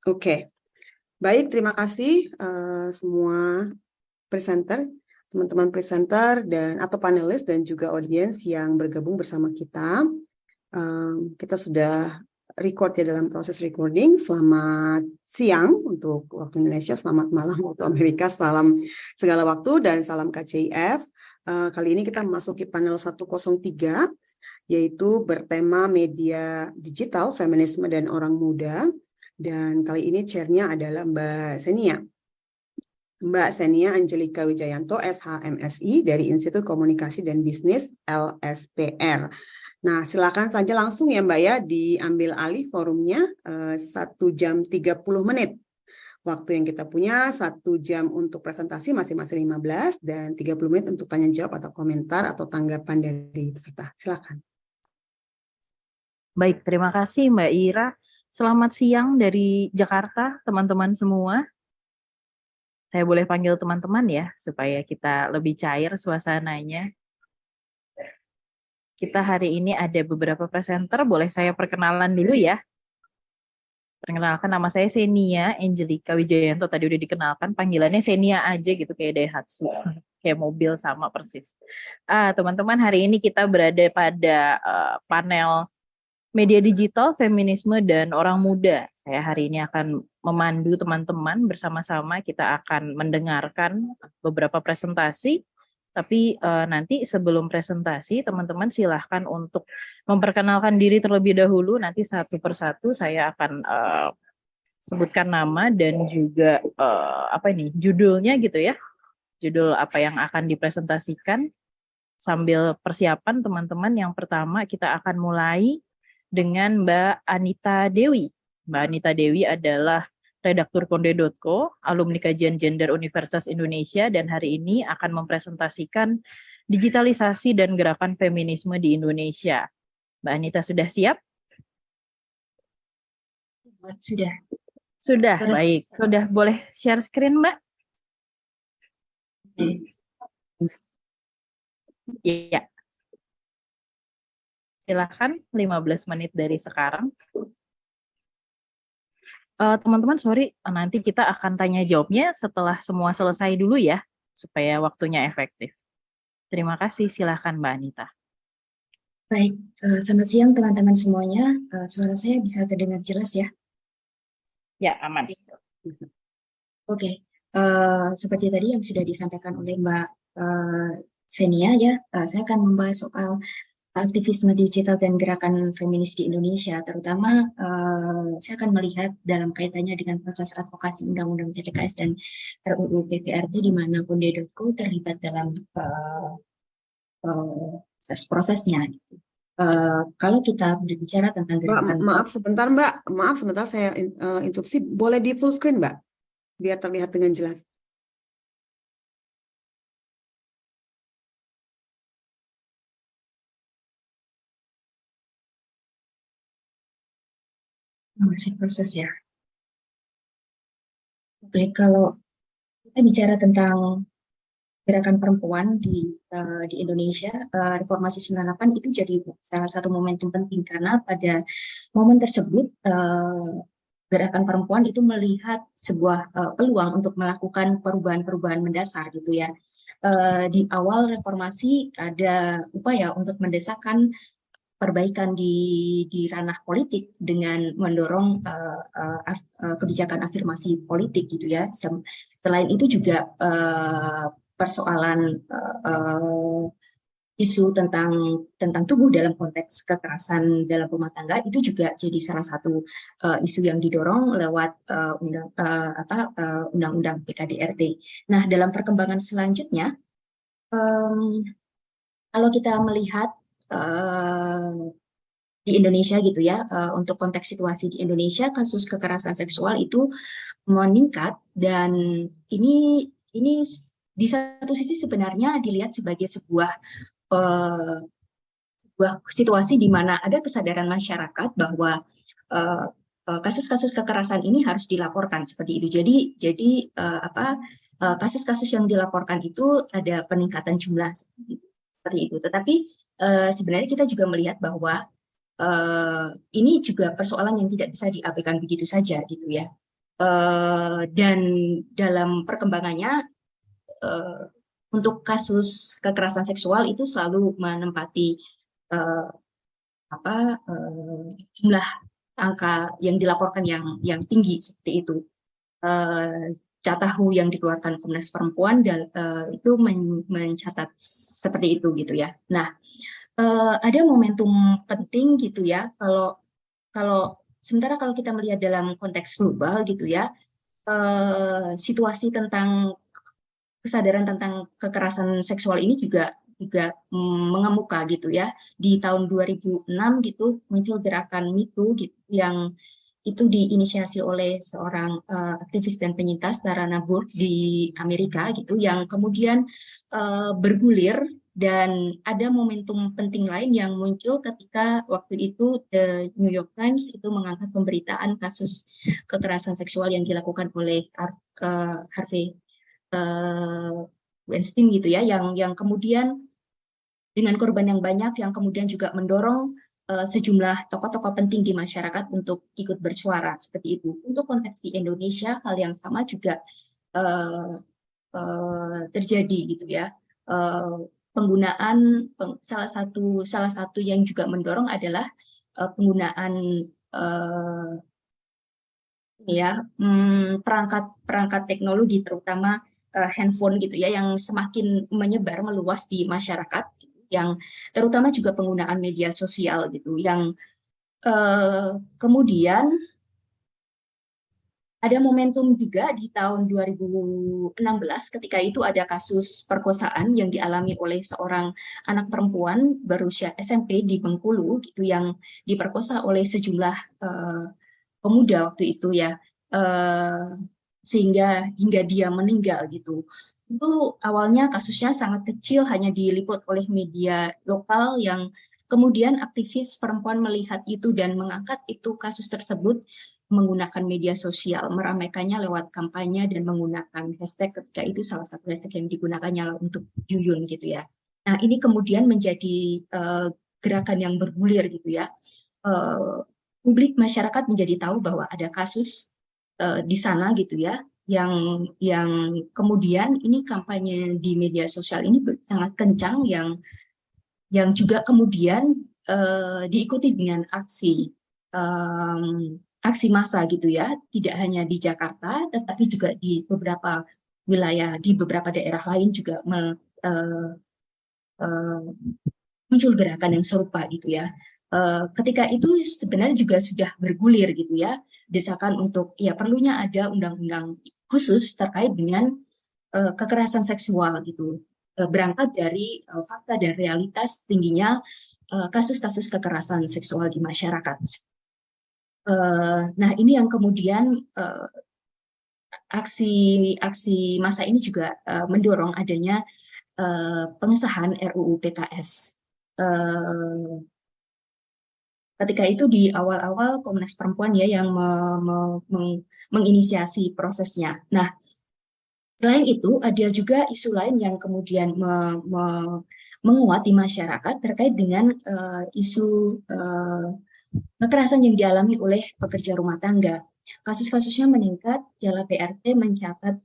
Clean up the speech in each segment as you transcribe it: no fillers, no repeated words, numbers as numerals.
Oke. Baik, terima kasih semua presenter, teman-teman presenter dan atau panelis dan juga audiens yang bergabung bersama kita. Kita sudah record ya dalam proses recording. Selamat siang untuk waktu Indonesia, selamat malam waktu Amerika, salam segala waktu dan salam KCIF. Kali ini kita memasuki panel 103 yaitu bertema media digital, feminisme dan orang muda. Dan kali ini chairnya adalah Mbak Senia. Mbak Senia Angelika Wijayanto, SHMSI dari Institut Komunikasi dan Bisnis LSPR. Nah, silakan saja langsung ya Mbak ya, diambil alih forumnya 1 jam 30 menit. Waktu yang kita punya 1 jam untuk presentasi masing-masing 15 dan 30 menit untuk tanya jawab atau komentar atau tanggapan dari peserta. Silakan. Baik, terima kasih Mbak Ira. Selamat siang dari Jakarta, teman-teman semua. Saya boleh panggil teman-teman ya, supaya kita lebih cair suasananya. Kita hari ini ada beberapa presenter, boleh saya perkenalan dulu ya. Perkenalkan, nama saya Senia Angelika Wijayanto, tadi udah dikenalkan, panggilannya Senia aja gitu, kayak Daihatsu, kayak mobil sama persis. Teman-teman, hari ini kita berada pada panel Media Digital, Feminisme, dan Orang Muda. Saya hari ini akan memandu teman-teman bersama-sama. Kita akan mendengarkan beberapa presentasi. Tapi nanti sebelum presentasi, teman-teman silahkan untuk memperkenalkan diri terlebih dahulu. Nanti satu persatu saya akan sebutkan nama dan juga judulnya gitu ya. Judul apa yang akan dipresentasikan. Sambil persiapan teman-teman, yang pertama kita akan mulai dengan Mbak Anita Dewi. Mbak Anita Dewi adalah redaktur konde.co, alumni kajian gender Universitas Indonesia, dan hari ini akan mempresentasikan digitalisasi dan gerakan feminisme di Indonesia. Mbak Anita sudah siap? Sudah. Sudah, baik. Sudah, boleh share screen, Mbak? Iya. Silakan, 15 menit dari sekarang. Teman-teman, sorry, nanti kita akan tanya jawabnya setelah semua selesai dulu ya, supaya waktunya efektif. Terima kasih, silakan Mbak Anita. Baik, selamat siang teman-teman semuanya. Suara saya bisa terdengar jelas ya? Ya, aman. Oke, seperti tadi yang sudah disampaikan oleh Mbak Senia ya, saya akan membahas soal aktivisme digital dan gerakan feminis di Indonesia, terutama saya akan melihat dalam kaitannya dengan proses advokasi Undang-Undang TTKS dan RUU PPRT di mana konde.co terlibat dalam prosesnya. Gitu. Kalau kita berbicara tentang gerakan, maaf sebentar saya interupsi, boleh di full screen Mbak, biar terlihat dengan jelas. masih proses ya. Oke, kalau kita bicara tentang gerakan perempuan di Indonesia, Reformasi 98 itu jadi salah satu momentum penting karena pada momen tersebut gerakan perempuan itu melihat sebuah peluang untuk melakukan perubahan-perubahan mendasar gitu ya. Di awal reformasi ada upaya untuk mendesakkan perbaikan di ranah politik dengan mendorong kebijakan afirmasi politik gitu ya. Selain itu juga persoalan isu tentang tubuh dalam konteks kekerasan dalam rumah tangga itu juga jadi salah satu isu yang didorong lewat undang-undang PKDRT. Nah, dalam perkembangan selanjutnya, kalau kita melihat di Indonesia gitu ya, untuk konteks situasi di Indonesia, kasus kekerasan seksual itu meningkat dan ini di satu sisi sebenarnya dilihat sebagai sebuah situasi di mana ada kesadaran masyarakat bahwa kasus-kasus kekerasan ini harus dilaporkan seperti itu. Jadi kasus-kasus yang dilaporkan itu ada peningkatan jumlah seperti itu. Tetapi sebenarnya kita juga melihat bahwa ini juga persoalan yang tidak bisa diabaikan begitu saja gitu ya. Dan dalam perkembangannya untuk kasus kekerasan seksual itu selalu menempati jumlah angka yang dilaporkan yang tinggi seperti itu. Catahu yang dikeluarkan Komnas Perempuan itu mencatat seperti itu gitu ya. Nah, ada momentum penting gitu ya, sementara kalau kita melihat dalam konteks global gitu ya, situasi tentang kesadaran tentang kekerasan seksual ini juga mengemuka gitu ya. Di tahun 2006 gitu muncul gerakan Me Too gitu yang itu diinisiasi oleh seorang aktivis dan penyintas Tarana Burke di Amerika gitu, yang kemudian bergulir, dan ada momentum penting lain yang muncul ketika waktu itu The New York Times itu mengangkat pemberitaan kasus kekerasan seksual yang dilakukan oleh Harvey Weinstein gitu ya, yang kemudian dengan korban yang banyak, yang kemudian juga mendorong sejumlah tokoh-tokoh penting di masyarakat untuk ikut bersuara seperti itu. Untuk konteks di Indonesia, hal yang sama juga terjadi gitu ya. Penggunaan salah satu yang juga mendorong adalah penggunaan perangkat teknologi, terutama handphone gitu ya, yang semakin menyebar meluas di masyarakat, yang terutama juga penggunaan media sosial gitu, yang kemudian ada momentum juga di tahun 2016 ketika itu ada kasus perkosaan yang dialami oleh seorang anak perempuan berusia SMP di Bengkulu gitu, yang diperkosa oleh sejumlah pemuda waktu itu ya, sehingga hingga dia meninggal gitu. Itu awalnya kasusnya sangat kecil, hanya diliput oleh media lokal, yang kemudian aktivis perempuan melihat itu dan mengangkat itu kasus tersebut menggunakan media sosial, meramaikannya lewat kampanye dan menggunakan hashtag. Ketika itu salah satu hashtag yang digunakannya untuk Yuyun gitu ya. Nah, ini kemudian menjadi gerakan yang bergulir gitu ya. Publik, masyarakat menjadi tahu bahwa ada kasus di sana gitu ya, yang kemudian ini kampanye di media sosial ini sangat kencang, yang juga kemudian diikuti dengan aksi massa gitu ya, tidak hanya di Jakarta tetapi juga di beberapa wilayah, di beberapa daerah lain juga muncul gerakan yang serupa gitu ya. Ketika itu sebenarnya juga sudah bergulir gitu ya, desakan untuk ya perlunya ada undang-undang khusus terkait dengan kekerasan seksual gitu, berangkat dari fakta dan realitas tingginya kasus-kasus kekerasan seksual di masyarakat. Nah, ini yang kemudian aksi massa ini juga mendorong adanya pengesahan RUU PKS. Ketika itu di awal-awal Komnas Perempuan ya yang menginisiasi prosesnya. Nah, selain itu ada juga isu lain yang kemudian menguat di masyarakat terkait dengan isu kekerasan yang dialami oleh pekerja rumah tangga. Kasus-kasusnya meningkat. Jala PRT mencatat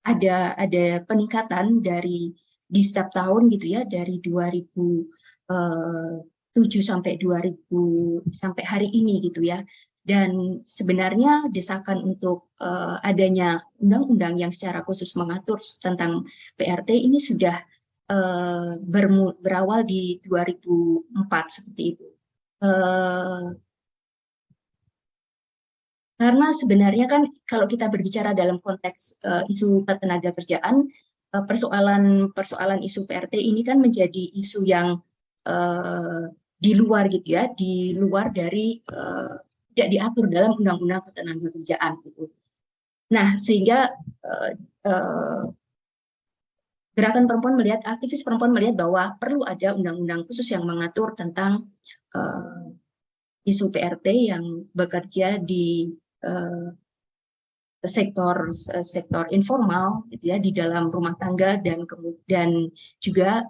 ada peningkatan di setiap tahun gitu ya, dari 2007 sampai hari ini gitu ya. Dan sebenarnya desakan untuk adanya undang-undang yang secara khusus mengatur tentang PRT ini sudah berawal di 2004 seperti itu. Karena sebenarnya kan kalau kita berbicara dalam konteks isu ketenaga kerjaan, persoalan isu PRT ini kan menjadi isu yang di luar gitu ya, di luar dari tidak diatur dalam undang-undang ketenaga kerjaan gitu. Nah, sehingga gerakan perempuan melihat, aktivis perempuan melihat bahwa perlu ada undang-undang khusus yang mengatur tentang isu PRT yang bekerja di sektor informal gitu ya, di dalam rumah tangga, dan juga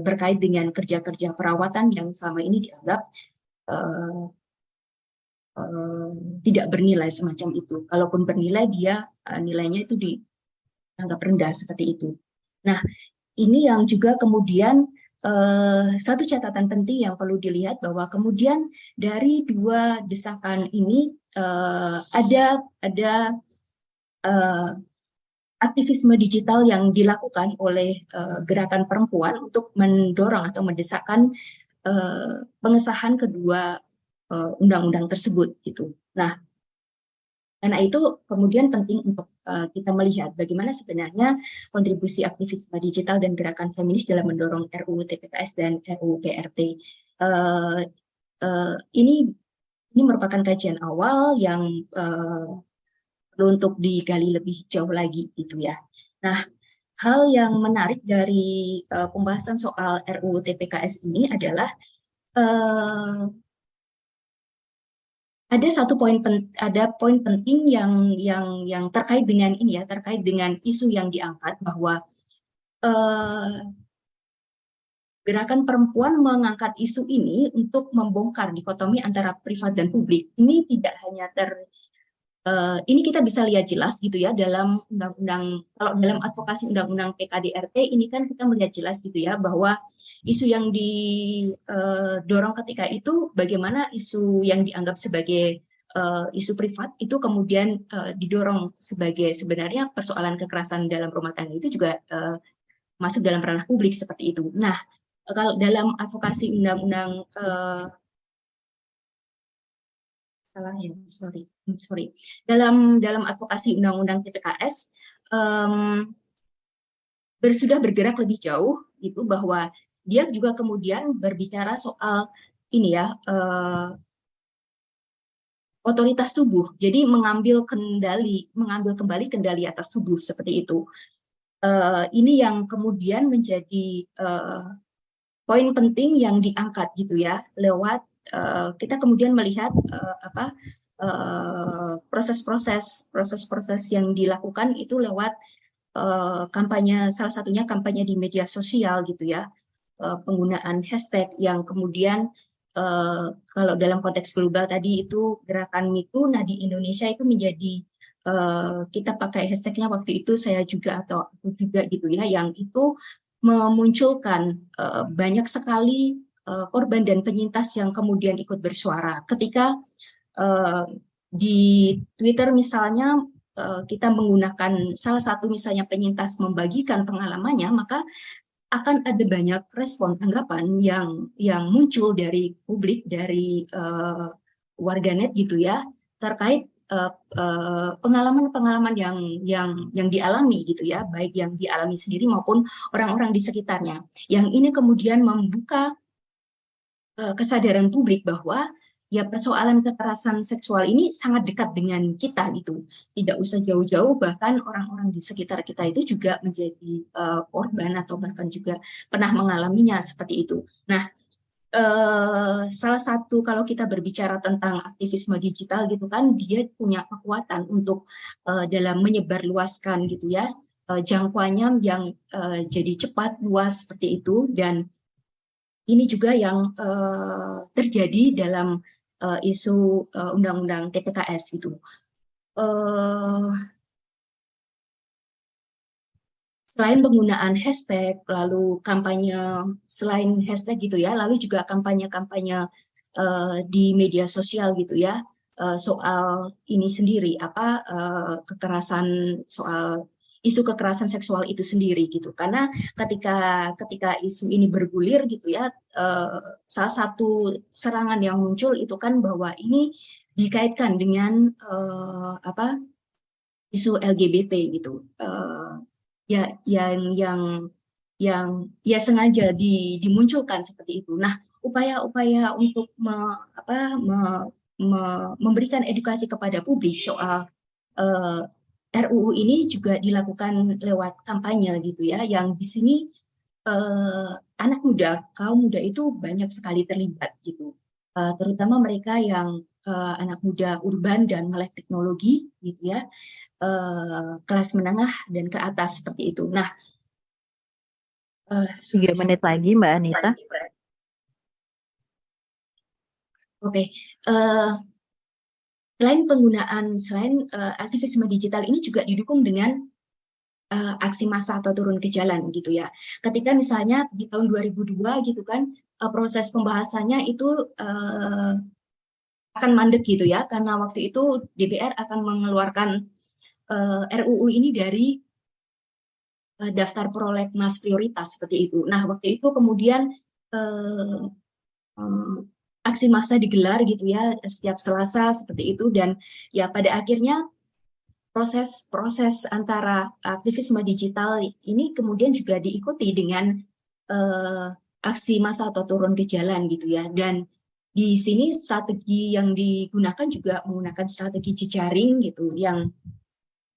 berkait dengan kerja-kerja perawatan yang selama ini dianggap tidak bernilai semacam itu. Kalaupun bernilai, dia nilainya itu dianggap rendah seperti itu. Nah, ini yang juga kemudian satu catatan penting yang perlu dilihat, bahwa kemudian dari dua desakan ini ada aktivisme digital yang dilakukan oleh gerakan perempuan untuk mendorong atau mendesakkan pengesahan kedua undang-undang tersebut gitu. Nah, karena itu kemudian penting untuk kita melihat bagaimana sebenarnya kontribusi aktivisme digital dan gerakan feminis dalam mendorong RUU TPKS dan RUU PRT. Ini merupakan kajian awal yang perlu untuk digali lebih jauh lagi gitu ya. Nah, hal yang menarik dari pembahasan soal RUU TPKS ini adalah ada poin penting yang terkait dengan ini ya, terkait dengan isu yang diangkat, bahwa gerakan perempuan mengangkat isu ini untuk membongkar dikotomi antara privat dan publik. Ini tidak hanya ini kita bisa lihat jelas gitu ya dalam undang-undang, kalau dalam advokasi undang-undang PKDRT ini kan kita melihat jelas gitu ya, bahwa isu yang didorong ketika itu bagaimana isu yang dianggap sebagai isu privat itu kemudian didorong sebagai sebenarnya persoalan kekerasan dalam rumah tangga itu juga masuk dalam ranah publik seperti itu. Nah, kalau dalam advokasi undang-undang dalam advokasi undang-undang TPKS sudah bergerak lebih jauh itu, bahwa dia juga kemudian berbicara soal ini ya, otoritas tubuh. Jadi mengambil kembali kendali atas tubuh seperti itu. Ini yang kemudian menjadi poin penting yang diangkat gitu ya, lewat kita kemudian melihat proses-proses yang dilakukan itu lewat kampanye, salah satunya kampanye di media sosial gitu ya, penggunaan hashtag yang kemudian kalau dalam konteks global tadi itu gerakan Me Too, nah di Indonesia itu menjadi kita pakai hashtagnya waktu itu saya juga atau aku juga gitu ya, yang itu memunculkan banyak sekali korban dan penyintas yang kemudian ikut bersuara. Ketika di Twitter misalnya kita menggunakan salah satu misalnya penyintas membagikan pengalamannya, maka akan ada banyak respon tanggapan yang muncul dari publik, dari warganet gitu ya, terkait pengalaman-pengalaman yang dialami gitu ya, baik yang dialami sendiri maupun orang-orang di sekitarnya. Yang ini kemudian membuka kesadaran publik bahwa ya persoalan kekerasan seksual ini sangat dekat dengan kita gitu. Tidak usah jauh-jauh, bahkan orang-orang di sekitar kita itu juga menjadi korban atau bahkan juga pernah mengalaminya seperti itu. Nah, salah satu kalau kita berbicara tentang aktivisme digital gitu kan, dia punya kekuatan untuk dalam menyebarluaskan gitu ya, jangkauannya yang jadi cepat, luas seperti itu. Dan ini juga yang terjadi dalam isu undang-undang TPKS gitu. Selain penggunaan hashtag, lalu kampanye selain hashtag gitu ya, lalu juga kampanye-kampanye di media sosial gitu ya, soal ini sendiri, kekerasan, soal isu kekerasan seksual itu sendiri gitu. Karena ketika isu ini bergulir gitu ya, salah satu serangan yang muncul itu kan bahwa ini dikaitkan dengan isu LGBT gitu. Ya yang ya sengaja dimunculkan seperti itu. Nah, upaya-upaya untuk memberikan edukasi kepada publik soal RUU ini juga dilakukan lewat kampanye gitu ya, yang di sini anak muda, kaum muda itu banyak sekali terlibat gitu, terutama mereka yang anak muda urban dan melek teknologi gitu ya, kelas menengah dan ke atas seperti itu. Nah, 3 menit lagi Mbak Anita. Oke. selain aktivisme digital ini juga didukung dengan aksi massa atau turun ke jalan gitu ya. Ketika misalnya di tahun 2002 gitu kan, proses pembahasannya itu akan mandek gitu ya, karena waktu itu DPR akan mengeluarkan RUU ini dari daftar prolegnas prioritas seperti itu. Nah, waktu itu kemudian aksi massa digelar gitu ya setiap Selasa seperti itu, dan ya pada akhirnya proses antara aktivisme digital ini kemudian juga diikuti dengan aksi massa atau turun ke jalan gitu ya. Dan di sini strategi yang digunakan juga menggunakan strategi jejaring gitu yang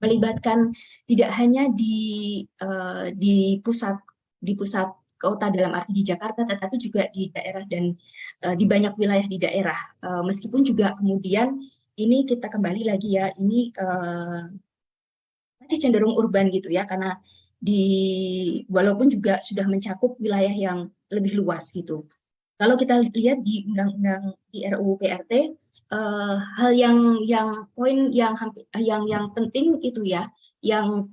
melibatkan tidak hanya di pusat kota dalam arti di Jakarta, tetapi juga di daerah dan di banyak wilayah di daerah. Meskipun juga kemudian ini kita kembali lagi ya, ini masih cenderung urban gitu ya, karena walaupun juga sudah mencakup wilayah yang lebih luas gitu. Kalau kita lihat di undang-undang di RUU PRT, hal poin yang penting itu ya, yang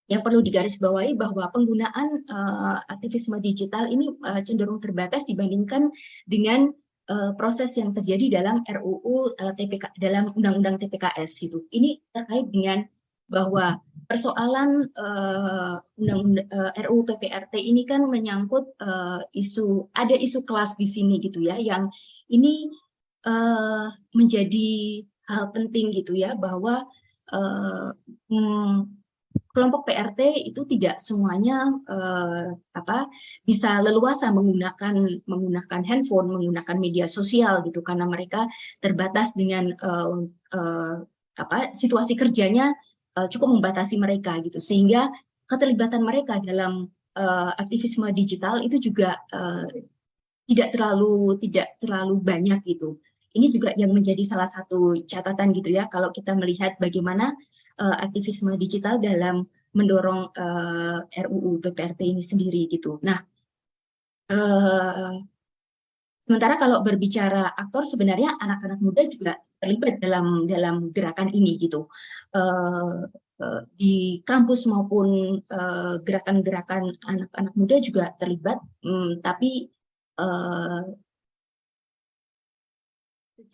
perlu digarisbawahi bahwa penggunaan aktivisme digital ini cenderung terbatas dibandingkan dengan proses yang terjadi dalam RUU dalam Undang-Undang TPKS itu. Ini terkait dengan bahwa persoalan RUU PPRT ini kan menyangkut ada isu kelas di sini gitu ya, yang ini menjadi hal penting gitu ya, bahwa kelompok PRT itu tidak semuanya bisa leluasa menggunakan handphone, menggunakan media sosial gitu, karena mereka terbatas dengan situasi kerjanya cukup membatasi mereka gitu, sehingga keterlibatan mereka dalam aktivisme digital itu juga tidak terlalu banyak gitu. Ini juga yang menjadi salah satu catatan gitu ya, kalau kita melihat bagaimana aktivisme digital dalam mendorong RUU PPRT ini sendiri gitu. Nah, sementara kalau berbicara aktor, sebenarnya anak-anak muda juga terlibat dalam gerakan ini gitu. Di kampus maupun gerakan-gerakan anak-anak muda juga terlibat, tapi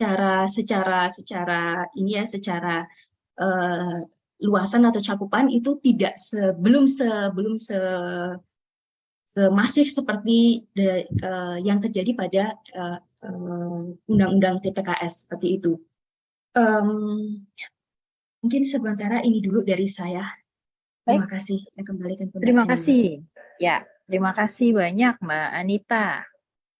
secara luasan atau cakupan itu tidak sebelum semasif seperti yang terjadi pada Undang-Undang TPKS seperti itu. Mungkin sementara ini dulu dari saya. Terima kasih. Saya kembalikan ke Terima kasih. Ya, terima kasih banyak Mbak Anita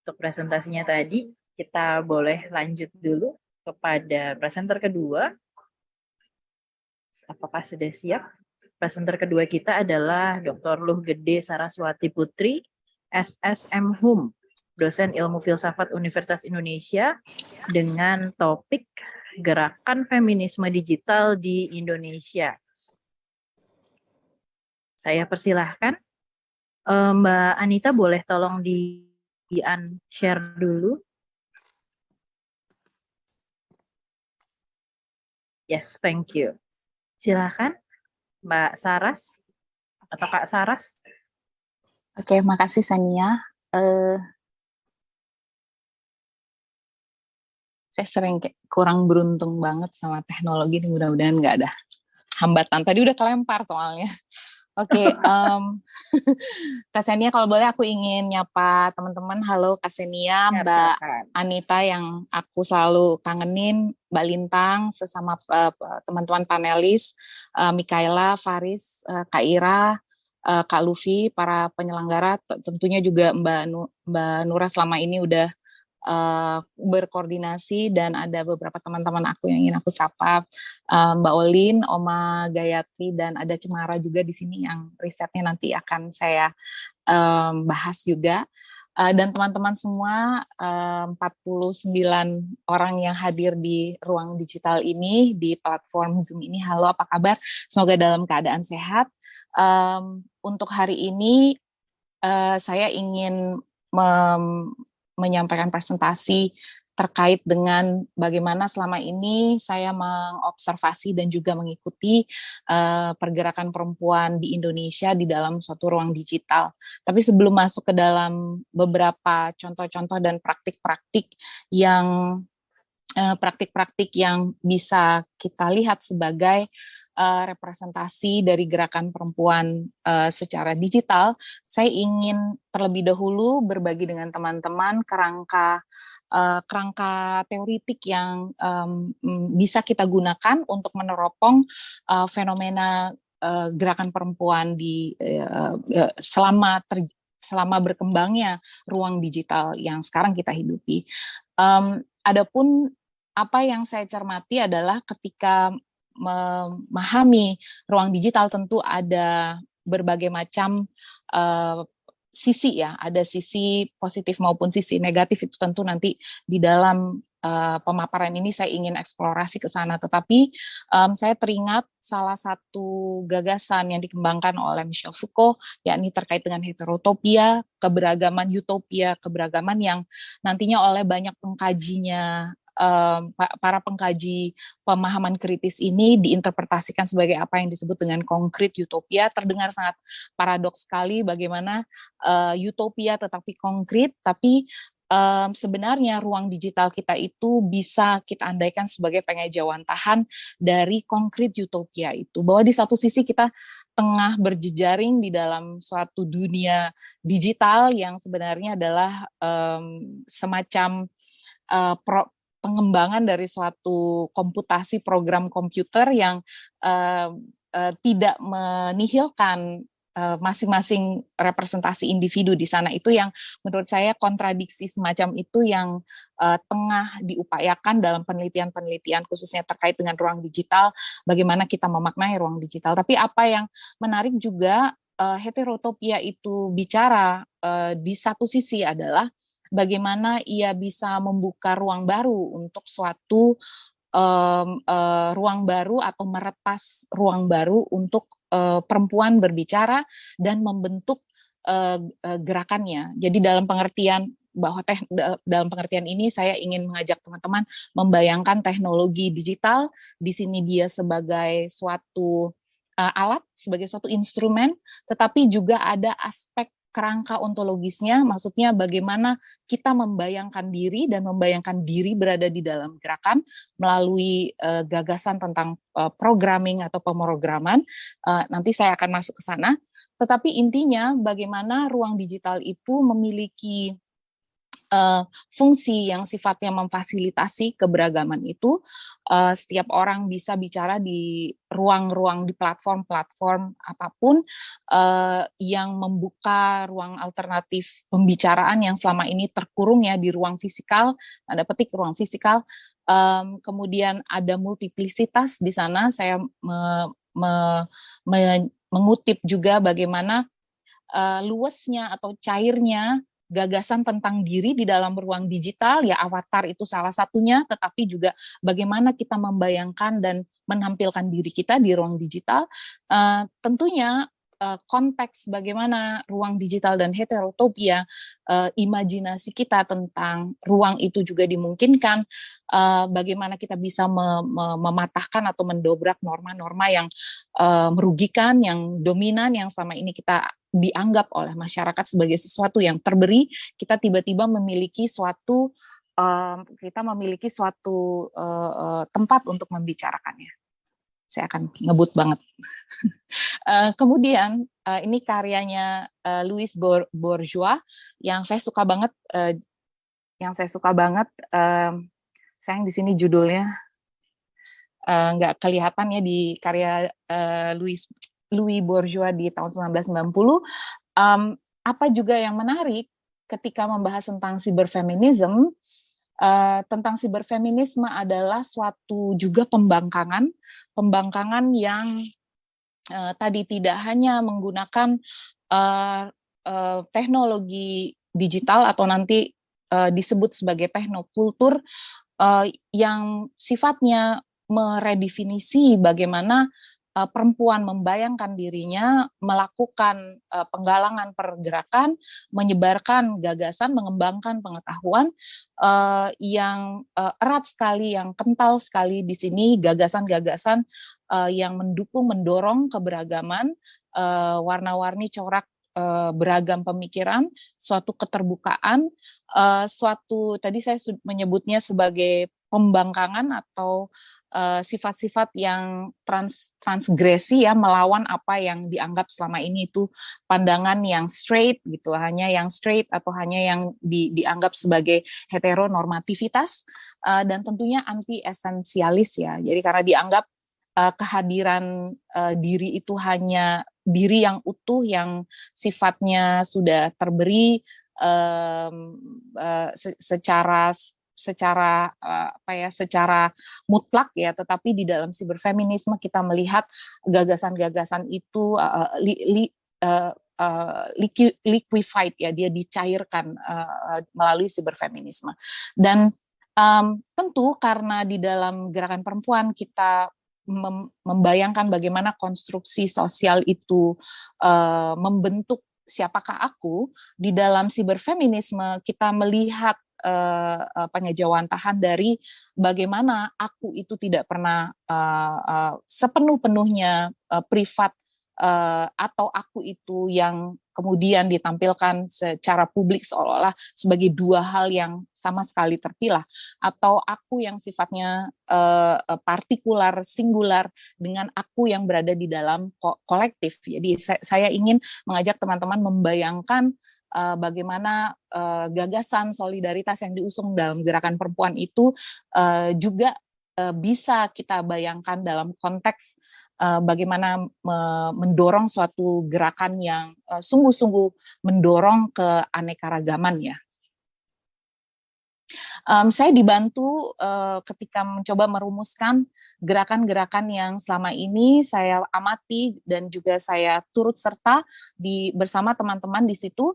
untuk presentasinya tadi. Kita boleh lanjut dulu kepada presenter kedua. Apakah sudah siap? Presenter kedua kita adalah Dr. Luh Gede Saraswati Putri, SSM Hum, dosen ilmu filsafat Universitas Indonesia, dengan topik Gerakan Feminisme Digital di Indonesia. Saya persilahkan. Mbak Anita boleh tolong di-unshare dulu. Yes, thank you. Silakan Mbak Saras atau Kak Saras. Oke, makasih Sania. Saya sering kurang beruntung banget sama teknologi, mudah-mudahan nggak ada hambatan. Tadi udah kelempar soalnya. Oke, Kak Senia, kalau boleh aku ingin nyapa teman-teman. Halo Kak Senia, Mbak Anita yang aku selalu kangenin, Mbak Lintang, sesama teman-teman panelis, Mikaela, Faris, Kak Ira, Kak Luffy, para penyelenggara, tentunya juga Mbak Nura selama ini udah berkoordinasi, dan ada beberapa teman-teman aku yang ingin aku sapa, Mbak Olin, Oma Gayatri, dan ada Cemara juga di sini yang risetnya nanti akan saya bahas juga. Dan teman-teman semua, 49 orang yang hadir di ruang digital ini, di platform Zoom ini. Halo, apa kabar? Semoga dalam keadaan sehat. Untuk hari ini saya ingin menyampaikan presentasi terkait dengan bagaimana selama ini saya mengobservasi dan juga mengikuti pergerakan perempuan di Indonesia di dalam suatu ruang digital. Tapi sebelum masuk ke dalam beberapa contoh-contoh dan praktik-praktik yang bisa kita lihat sebagai representasi dari gerakan perempuan secara digital, saya ingin terlebih dahulu berbagi dengan teman-teman kerangka teoritik yang bisa kita gunakan untuk meneropong fenomena gerakan perempuan di selama berkembangnya ruang digital yang sekarang kita hidupi. Adapun apa yang saya cermati adalah ketika memahami ruang digital tentu ada berbagai macam sisi ya, ada sisi positif maupun sisi negatif, itu tentu nanti di dalam pemaparan ini saya ingin eksplorasi ke sana. Tetapi saya teringat salah satu gagasan yang dikembangkan oleh Michel Foucault, yakni terkait dengan heterotopia, keberagaman utopia, keberagaman yang nantinya oleh banyak pengkajinya, para pengkaji pemahaman kritis ini diinterpretasikan sebagai apa yang disebut dengan konkret utopia. Terdengar sangat paradoks sekali bagaimana utopia tetapi konkret, tapi sebenarnya ruang digital kita itu bisa kita andaikan sebagai pengejawantahan dari konkret utopia itu, bahwa di satu sisi kita tengah berjejaring di dalam suatu dunia digital yang sebenarnya adalah semacam pengembangan dari suatu komputasi program komputer yang tidak menihilkan masing-masing representasi individu di sana. Itu yang menurut saya kontradiksi semacam itu yang tengah diupayakan dalam penelitian-penelitian khususnya terkait dengan ruang digital, bagaimana kita memaknai ruang digital. Tapi apa yang menarik juga heterotopia itu bicara di satu sisi adalah bagaimana ia bisa membuka ruang baru untuk suatu ruang baru atau meretas ruang baru untuk perempuan berbicara dan membentuk gerakannya. Jadi dalam pengertian dalam pengertian ini saya ingin mengajak teman-teman membayangkan teknologi digital di sini dia sebagai suatu alat, sebagai suatu instrumen, tetapi juga ada aspek kerangka ontologisnya, maksudnya bagaimana kita membayangkan diri dan membayangkan diri berada di dalam gerakan melalui gagasan tentang programming atau pemrograman. Nanti saya akan masuk ke sana. Tetapi intinya bagaimana ruang digital itu memiliki fungsi yang sifatnya memfasilitasi keberagaman itu. Setiap orang bisa bicara di ruang-ruang di platform-platform apapun yang membuka ruang alternatif pembicaraan yang selama ini terkurung ya di ruang fisikal, tanda petik ruang fisikal. Kemudian ada multiplisitas di sana. Saya mengutip juga bagaimana luasnya atau cairnya gagasan tentang diri di dalam ruang digital, ya avatar itu salah satunya, tetapi juga bagaimana kita membayangkan dan menampilkan diri kita di ruang digital. Tentunya konteks bagaimana ruang digital dan heterotopia, imajinasi kita tentang ruang itu juga dimungkinkan, bagaimana kita bisa mematahkan atau mendobrak norma-norma yang merugikan, yang dominan, yang selama ini kita dianggap oleh masyarakat sebagai sesuatu yang terberi. Kita tiba-tiba memiliki suatu tempat untuk membicarakannya. Saya akan ngebut banget. Kemudian ini karyanya Louis Bourgeois yang saya suka banget. Sayang di sini judulnya nggak kelihatan ya di karya Louis Bourgeois di tahun 1990. Apa juga yang menarik ketika membahas tentang cyberfeminism, tentang cyberfeminisme adalah suatu juga pembangkangan yang tadi tidak hanya menggunakan teknologi digital atau nanti disebut sebagai teknokultur yang sifatnya meredefinisi bagaimana perempuan membayangkan dirinya melakukan penggalangan pergerakan, menyebarkan gagasan, mengembangkan pengetahuan yang erat sekali, yang kental sekali di sini, gagasan-gagasan yang mendukung, mendorong keberagaman, warna-warni corak beragam pemikiran, suatu keterbukaan, suatu tadi saya menyebutnya sebagai pembangkangan atau sifat-sifat yang transgresi ya, melawan apa yang dianggap selama ini itu pandangan yang straight gitu, hanya yang straight atau hanya yang dianggap sebagai heteronormativitas, dan tentunya anti esensialis ya. Jadi karena dianggap kehadiran diri itu hanya diri yang utuh, yang sifatnya sudah terberi secara mutlak ya, tetapi di dalam siberfeminisme kita melihat gagasan-gagasan itu liquefied ya, dia dicairkan melalui siberfeminisme. Dan tentu karena di dalam gerakan perempuan kita membayangkan bagaimana konstruksi sosial itu membentuk siapakah aku, di dalam siberfeminisme kita melihat pengejawantahan dari bagaimana aku itu tidak pernah sepenuh-penuhnya privat, atau aku itu yang kemudian ditampilkan secara publik seolah-olah sebagai dua hal yang sama sekali terpilah, atau aku yang sifatnya partikular, singular, dengan aku yang berada di dalam kolektif. Jadi saya ingin mengajak teman-teman membayangkan bagaimana gagasan solidaritas yang diusung dalam gerakan perempuan itu juga bisa kita bayangkan dalam konteks bagaimana mendorong suatu gerakan yang sungguh-sungguh mendorong keanekaragaman ya. Saya dibantu ketika mencoba merumuskan gerakan-gerakan yang selama ini saya amati dan juga saya turut serta bersama teman-teman di situ.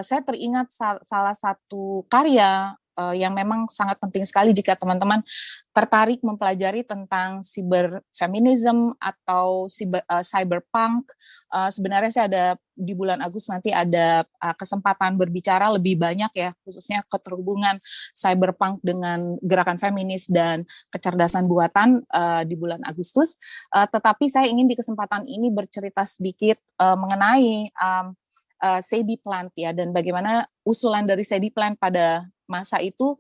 Saya teringat salah satu karya yang memang sangat penting sekali jika teman-teman tertarik mempelajari tentang cyberfeminism atau cyberpunk. Sebenarnya saya ada di bulan Agustus nanti ada kesempatan berbicara lebih banyak ya, khususnya keterhubungan cyberpunk dengan gerakan feminis dan kecerdasan buatan di bulan Agustus. Tetapi saya ingin di kesempatan ini bercerita sedikit mengenai Sadie Plant ya, dan bagaimana usulan dari Sadie Plant pada masa itu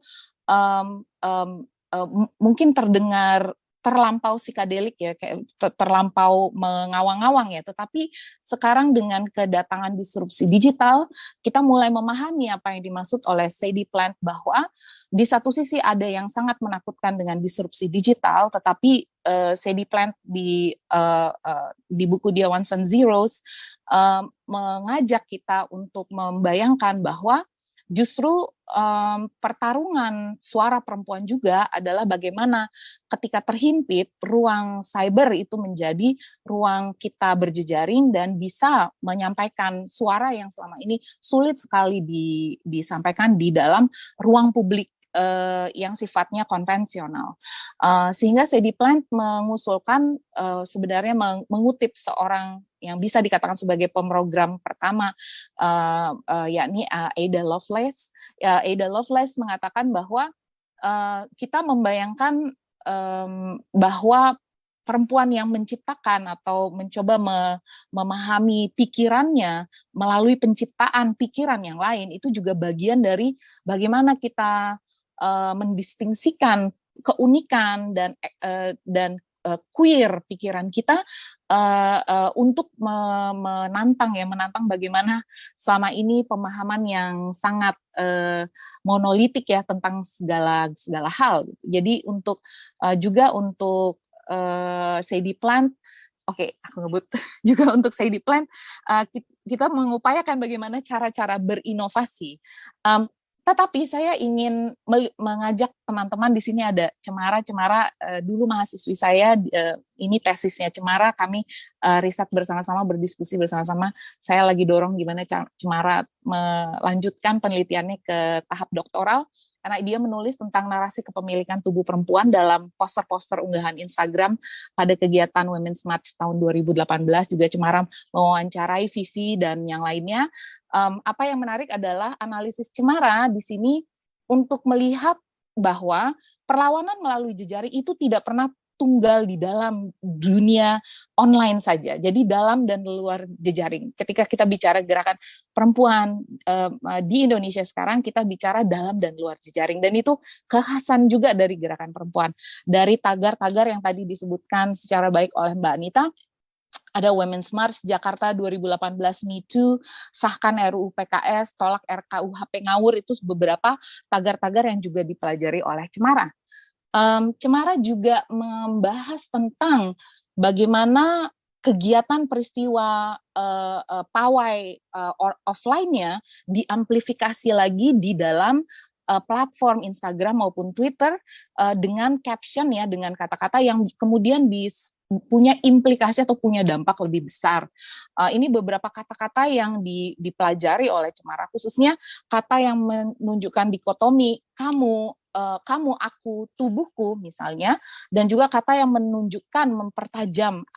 mungkin terdengar terlampau psikadelik ya, kayak terlampau mengawang-awang ya, tetapi sekarang dengan kedatangan disrupsi digital, kita mulai memahami apa yang dimaksud oleh Sadie Plant, bahwa di satu sisi ada yang sangat menakutkan dengan disrupsi digital, tetapi Sadie Plant di buku dia Ones and Zeros mengajak kita untuk membayangkan bahwa justru pertarungan suara perempuan juga adalah bagaimana ketika terhimpit, ruang cyber itu menjadi ruang kita berjejaring dan bisa menyampaikan suara yang selama ini sulit sekali disampaikan di dalam ruang publik yang sifatnya konvensional. Sehingga Sadie Plant mengusulkan sebenarnya mengutip seorang yang bisa dikatakan sebagai pemrogram pertama, yakni Ada Lovelace. Ada Lovelace mengatakan bahwa kita membayangkan bahwa perempuan yang menciptakan atau mencoba memahami pikirannya melalui penciptaan pikiran yang lain itu juga bagian dari bagaimana kita mendistingsikan keunikan dan queer pikiran kita untuk menantang bagaimana selama ini pemahaman yang sangat monolitik ya tentang segala hal. Jadi juga untuk Sadie Plant, oke, aku ngebut juga untuk Sadie Plant, kita mengupayakan bagaimana cara-cara berinovasi. Tetapi saya ingin mengajak teman-teman di sini, ada Cemara dulu mahasiswi saya Ini tesisnya Cemara, kami riset bersama-sama, berdiskusi bersama-sama. Saya lagi dorong gimana Cemara melanjutkan penelitiannya ke tahap doktoral, karena dia menulis tentang narasi kepemilikan tubuh perempuan dalam poster-poster unggahan Instagram pada kegiatan Women's March tahun 2018. Juga Cemara mewawancarai Vivi dan yang lainnya. Apa yang menarik adalah analisis Cemara di sini untuk melihat bahwa perlawanan melalui jejaring itu tidak pernah tunggal di dalam dunia online saja. Jadi dalam dan luar jejaring. Ketika kita bicara gerakan perempuan di Indonesia sekarang, kita bicara dalam dan luar jejaring. Dan itu kekhasan juga dari gerakan perempuan. Dari tagar-tagar yang tadi disebutkan secara baik oleh Mbak Anita, ada Women's March Jakarta 2018 Me Too, sahkan RUU PKS, tolak RKUHP ngawur, itu beberapa tagar-tagar yang juga dipelajari oleh Cemara. Cemara juga membahas tentang bagaimana kegiatan peristiwa pawai offline-nya diamplifikasi lagi di dalam platform Instagram maupun Twitter dengan caption ya, dengan kata-kata yang kemudian punya implikasi atau punya dampak lebih besar. Ini beberapa kata-kata yang dipelajari oleh Cemara, khususnya kata yang menunjukkan dikotomi kamu, aku, tubuhku misalnya, dan juga kata yang menunjukkan mempertajam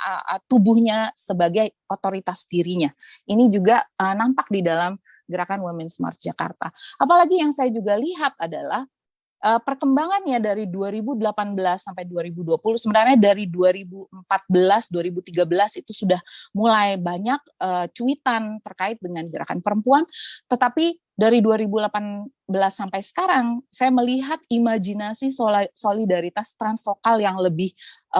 tubuhnya sebagai otoritas dirinya. Ini juga nampak di dalam gerakan Women's March Jakarta. Apalagi yang saya juga lihat adalah perkembangannya dari 2018 sampai 2020, sebenarnya dari 2014, 2013 itu sudah mulai banyak cuitan terkait dengan gerakan perempuan, tetapi dari 2018 sampai sekarang, saya melihat imajinasi solidaritas translokal yang lebih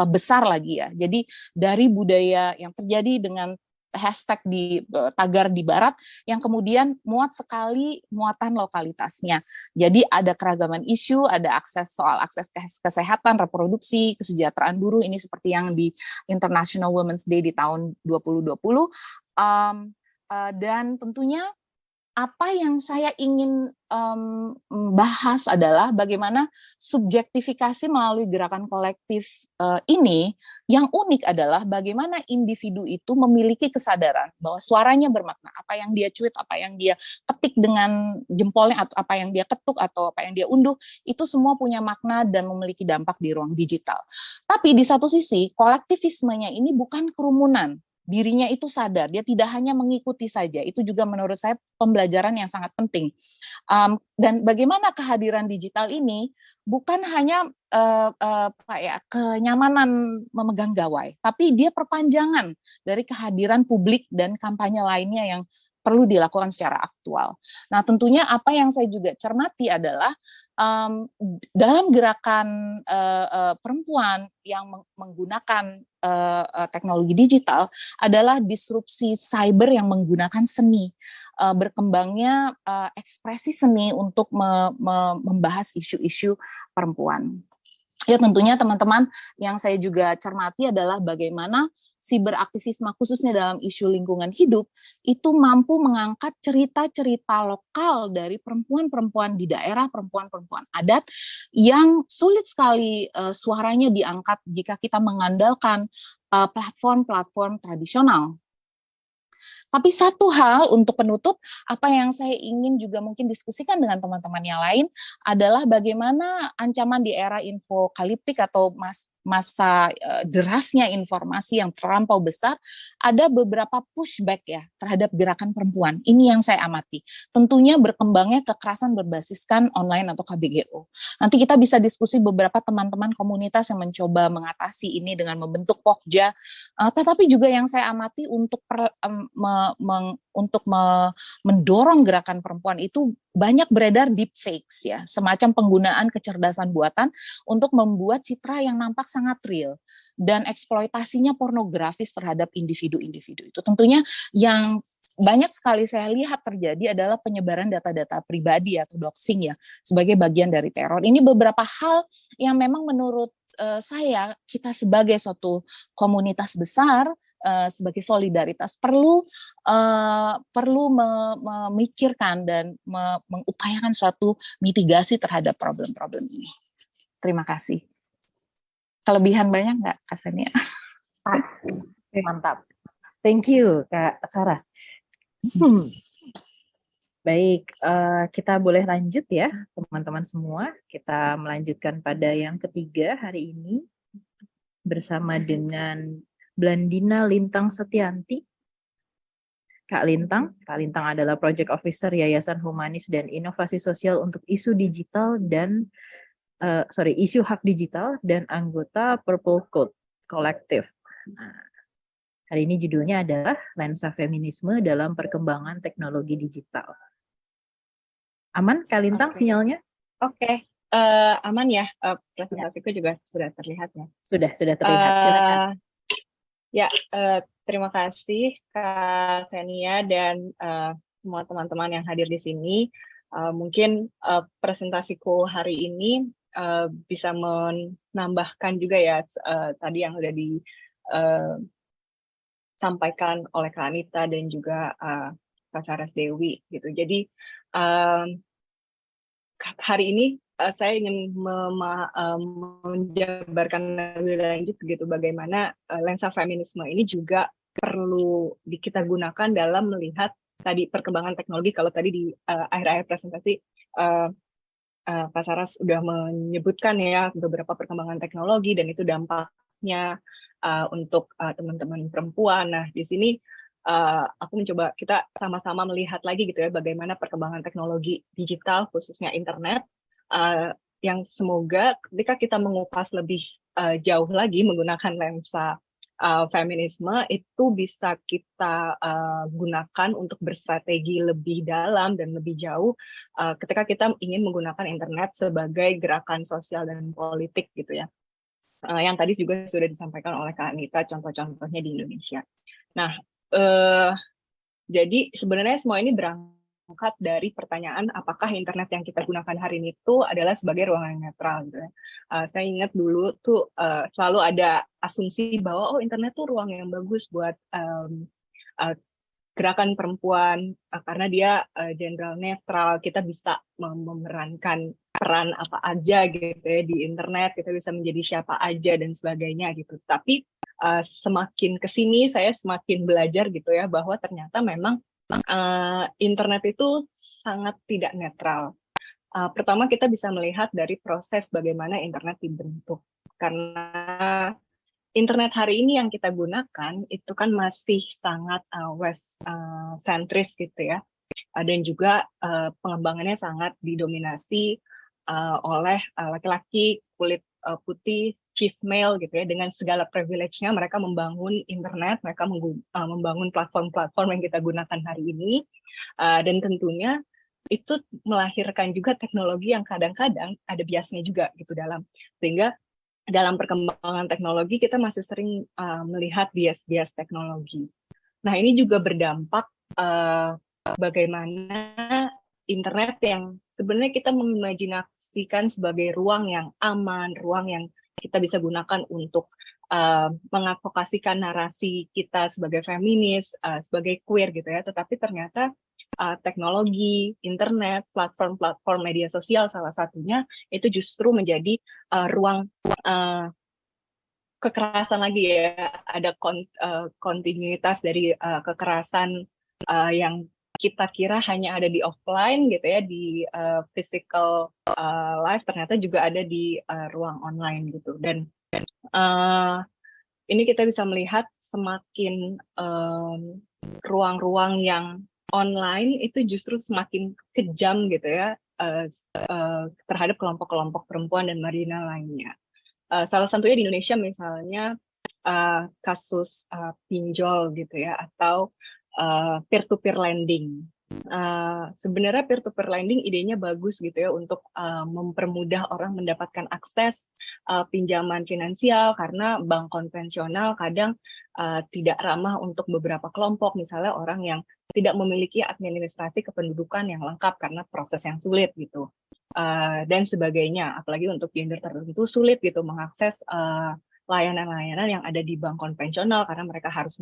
besar lagi ya. Jadi dari budaya yang terjadi dengan hashtag di tagar di barat yang kemudian muat sekali muatan lokalitasnya. Jadi ada keragaman isu, ada soal akses kesehatan, reproduksi, kesejahteraan buruh, ini seperti yang di International Women's Day di tahun 2020. Dan tentunya apa yang saya ingin bahas adalah bagaimana subjektifikasi melalui gerakan kolektif ini, yang unik adalah bagaimana individu itu memiliki kesadaran bahwa suaranya bermakna, apa yang dia tweet, apa yang dia ketik dengan jempolnya, atau apa yang dia ketuk, atau apa yang dia unduh, itu semua punya makna dan memiliki dampak di ruang digital. Tapi di satu sisi, kolektivismenya ini bukan kerumunan. Dirinya itu sadar, dia tidak hanya mengikuti saja. Itu juga menurut saya pembelajaran yang sangat penting. Dan bagaimana kehadiran digital ini bukan hanya kenyamanan memegang gawai, tapi dia perpanjangan dari kehadiran publik dan kampanye lainnya yang perlu dilakukan secara aktual. Nah, tentunya apa yang saya juga cermati adalah dalam gerakan perempuan yang menggunakan teknologi digital adalah disrupsi cyber yang menggunakan seni, berkembangnya ekspresi seni untuk membahas isu-isu perempuan. Ya, tentunya teman-teman yang saya juga cermati adalah bagaimana siberaktivisme khususnya dalam isu lingkungan hidup itu mampu mengangkat cerita-cerita lokal dari perempuan-perempuan di daerah, perempuan-perempuan adat yang sulit sekali suaranya diangkat jika kita mengandalkan platform-platform tradisional. Tapi satu hal untuk penutup, apa yang saya ingin juga mungkin diskusikan dengan teman-teman yang lain adalah bagaimana ancaman di era infokaliptik atau masa derasnya informasi yang terlampau besar, ada beberapa pushback ya terhadap gerakan perempuan. Ini yang saya amati. Tentunya berkembangnya kekerasan berbasiskan online atau KBGO. Nanti kita bisa diskusi beberapa teman-teman komunitas yang mencoba mengatasi ini dengan membentuk Pokja, tetapi juga yang saya amati untuk mendorong gerakan perempuan itu banyak beredar deepfakes ya, semacam penggunaan kecerdasan buatan untuk membuat citra yang nampak sangat real dan eksploitasinya pornografis terhadap individu-individu itu. Tentunya yang banyak sekali saya lihat terjadi adalah penyebaran data-data pribadi atau doxing ya sebagai bagian dari teror. Ini beberapa hal yang memang menurut saya kita sebagai suatu komunitas besar sebagai solidaritas perlu memikirkan dan mengupayakan suatu mitigasi terhadap problem-problem ini. Terima kasih. Kelebihan banyak nggak, Kak Senia? Oke, mantap. Thank you, Kak Saras. Baik, kita boleh lanjut ya, teman-teman semua. Kita melanjutkan pada yang ketiga hari ini bersama dengan Blandina Lintang Setianti. Kak Lintang adalah Project Officer Yayasan Humanis dan Inovasi Sosial untuk isu digital dan isu hak digital dan anggota Purple Code Collective. Nah, hari ini judulnya adalah Lensa Feminisme dalam Perkembangan Teknologi Digital. Aman, Kak Lintang, sinyalnya? Oke. Aman ya, presentasiku juga sudah terlihat ya. Sudah terlihat, silakan. Terima kasih Kak Senia dan semua teman-teman yang hadir di sini. Mungkin presentasiku hari ini bisa menambahkan juga ya tadi yang sudah disampaikan oleh Kak Anita dan juga Kak Saras Dewi gitu. Jadi hari ini saya ingin menjabarkan lebih lanjut gitu bagaimana lensa feminisme ini juga perlu kita gunakan dalam melihat tadi perkembangan teknologi. Kalau tadi di akhir-akhir presentasi Pak Saras sudah menyebutkan ya beberapa perkembangan teknologi dan itu dampaknya untuk teman-teman perempuan. Nah, di sini aku mencoba kita sama-sama melihat lagi gitu ya bagaimana perkembangan teknologi digital khususnya internet yang semoga ketika kita mengupas lebih jauh lagi menggunakan lensa feminisme itu bisa kita gunakan untuk berstrategi lebih dalam dan lebih jauh ketika kita ingin menggunakan internet sebagai gerakan sosial dan politik gitu ya. Yang tadi juga sudah disampaikan oleh Kak Anita contoh-contohnya di Indonesia. Nah, jadi sebenarnya semua ini berangkat dari pertanyaan apakah internet yang kita gunakan hari ini itu adalah sebagai ruang yang netral gitu ya. Saya ingat dulu tuh selalu ada asumsi bahwa internet tuh ruang yang bagus buat gerakan perempuan karena dia general netral, kita bisa memerankan peran apa aja gitu ya di internet, kita bisa menjadi siapa aja dan sebagainya gitu. Tapi semakin kesini saya semakin belajar gitu ya bahwa ternyata memang internet itu sangat tidak netral. Pertama kita bisa melihat dari proses bagaimana internet dibentuk karena internet hari ini yang kita gunakan itu kan masih sangat west sentris gitu ya, dan juga pengembangannya sangat didominasi oleh laki-laki kulit putih, cis male gitu ya, dengan segala privilege-nya mereka membangun internet, mereka membangun platform-platform yang kita gunakan hari ini, dan tentunya itu melahirkan juga teknologi yang kadang-kadang ada biasnya juga gitu sehingga dalam perkembangan teknologi kita masih sering melihat bias-bias teknologi. Nah ini juga berdampak bagaimana internet yang sebenarnya kita mengimajinasikan sebagai ruang yang aman, ruang yang kita bisa gunakan untuk mengadvokasikan narasi kita sebagai feminis, sebagai queer gitu ya. Tetapi ternyata teknologi, internet, platform-platform media sosial salah satunya itu justru menjadi ruang kekerasan lagi ya, ada kontinuitas dari kekerasan yang kita kira hanya ada di offline gitu ya, di physical life, ternyata juga ada di ruang online gitu. Dan ini kita bisa melihat semakin ruang-ruang yang online itu justru semakin kejam gitu ya terhadap kelompok-kelompok perempuan dan marginal lainnya. Salah satunya di Indonesia misalnya kasus pinjol gitu ya, atau peer-to-peer lending. Sebenarnya peer-to-peer lending idenya bagus gitu ya untuk mempermudah orang mendapatkan akses pinjaman finansial karena bank konvensional kadang tidak ramah untuk beberapa kelompok, misalnya orang yang tidak memiliki administrasi kependudukan yang lengkap karena proses yang sulit gitu. Dan sebagainya, apalagi untuk gender tertentu sulit gitu mengakses layanan-layanan yang ada di bank konvensional karena mereka harus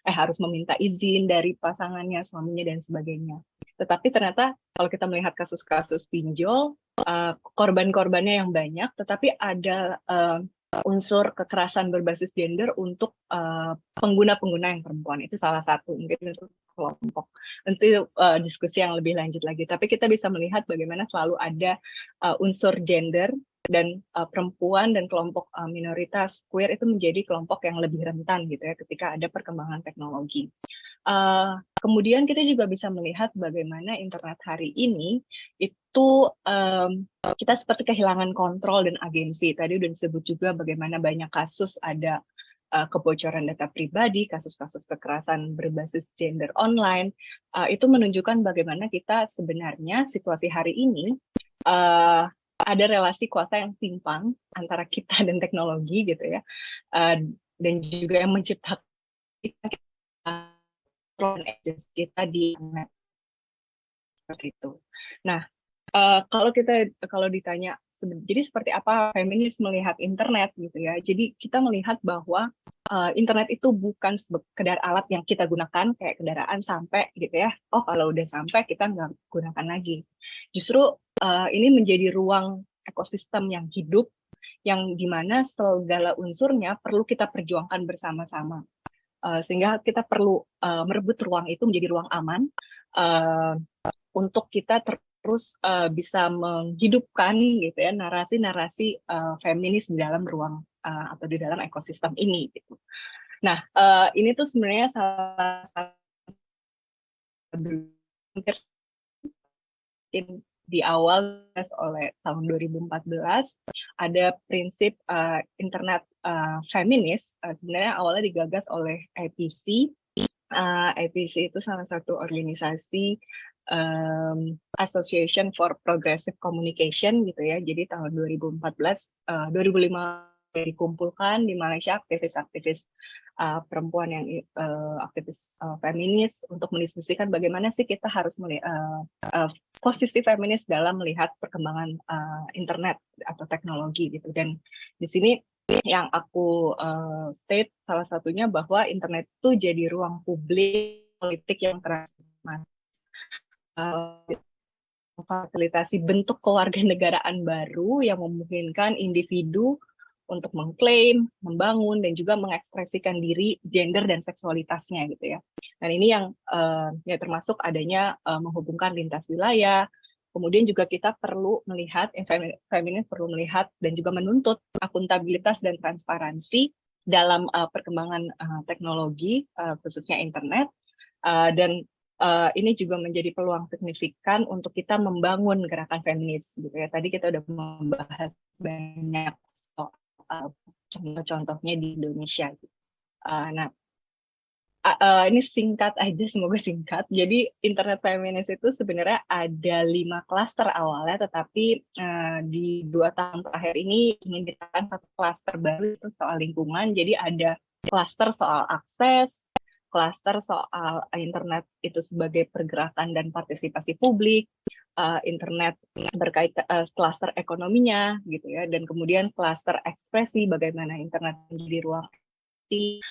harus meminta izin dari pasangannya, suaminya dan sebagainya. Tetapi ternyata kalau kita melihat kasus-kasus pinjol, korban-korbannya yang banyak, tetapi ada unsur kekerasan berbasis gender untuk pengguna-pengguna yang perempuan. Itu salah satu mungkin untuk kelompok. Nanti diskusi yang lebih lanjut lagi. Tapi kita bisa melihat bagaimana selalu ada unsur gender dan perempuan dan kelompok minoritas queer itu menjadi kelompok yang lebih rentan gitu ya ketika ada perkembangan teknologi. Kemudian kita juga bisa melihat bagaimana internet hari ini itu kita seperti kehilangan kontrol dan agensi. Tadi udah disebut juga bagaimana banyak kasus ada kebocoran data pribadi, kasus-kasus kekerasan berbasis gender online. Itu menunjukkan bagaimana kita sebenarnya situasi hari ini ada relasi kuasa yang timpang antara kita dan teknologi gitu ya, dan juga yang menciptakan kita di internet seperti itu. Nah, kalau ditanya, jadi seperti apa feminis melihat internet gitu ya? Jadi kita melihat bahwa internet itu bukan sekedar alat yang kita gunakan kayak kendaraan sampai gitu ya. Oh kalau udah sampai kita nggak gunakan lagi. Justru ini menjadi ruang ekosistem yang hidup, yang dimana segala unsurnya perlu kita perjuangkan bersama-sama. Sehingga kita perlu merebut ruang itu menjadi ruang aman untuk kita terus bisa menghidupkan gitu ya narasi-narasi feminis di dalam ruang atau di dalam ekosistem ini gitu. Nah, ini tuh sebenarnya salah satu di awal oleh tahun 2014 ada prinsip internet feminis. Sebenarnya awalnya digagas oleh IPC. IPC itu salah satu organisasi Association for Progressive Communication gitu ya. Jadi tahun 2005 dikumpulkan di Malaysia aktivis-aktivis perempuan yang aktivis feminis untuk mendiskusikan bagaimana sih kita harus posisi feminis dalam melihat perkembangan internet atau teknologi gitu. Dan di sini yang aku state salah satunya bahwa internet itu jadi ruang publik politik yang transformatif, memfasilitasi bentuk kewarganegaraan baru yang memungkinkan individu untuk mengklaim, membangun, dan juga mengekspresikan diri, gender, dan seksualitasnya gitu ya. Dan ini yang ya termasuk adanya menghubungkan lintas wilayah. Kemudian juga kita perlu melihat, feminis perlu melihat dan juga menuntut akuntabilitas dan transparansi dalam perkembangan teknologi, khususnya internet. Dan ini juga menjadi peluang signifikan untuk kita membangun gerakan feminis gitu ya. Tadi kita udah membahas banyak contoh-contohnya di Indonesia. Nah, ini singkat aja, semoga singkat. Jadi internet feminis itu sebenarnya ada 5 klaster awalnya, tetapi di 2 tahun terakhir ini ingin ditambahkan 1 klaster baru itu soal lingkungan. Jadi ada klaster soal akses, klaster soal internet itu sebagai pergerakan dan partisipasi publik, internet berkaitan klaster ekonominya gitu ya, dan kemudian klaster ekspresi bagaimana internet menjadi ruang ekspresi,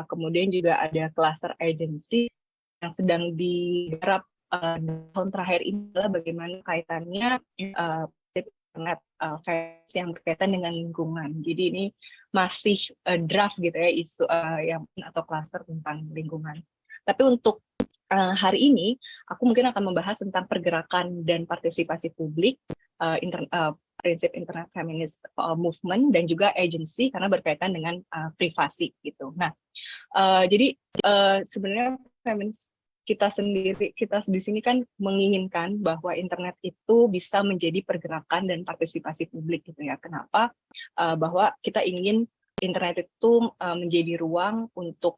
kemudian juga ada klaster agency yang sedang digarap tahun terakhir ini adalah bagaimana kaitannya internet yang berkaitan dengan lingkungan. Jadi ini masih draft gitu ya isu yang atau klaster tentang lingkungan. Tapi untuk hari ini, aku mungkin akan membahas tentang pergerakan dan partisipasi publik, prinsip internet feminist movement, dan juga agency, karena berkaitan dengan privasi gitu. Nah, jadi sebenarnya feminis kita di sini kan menginginkan bahwa internet itu bisa menjadi pergerakan dan partisipasi publik gitu ya. Kenapa? Bahwa kita ingin internet itu menjadi ruang untuk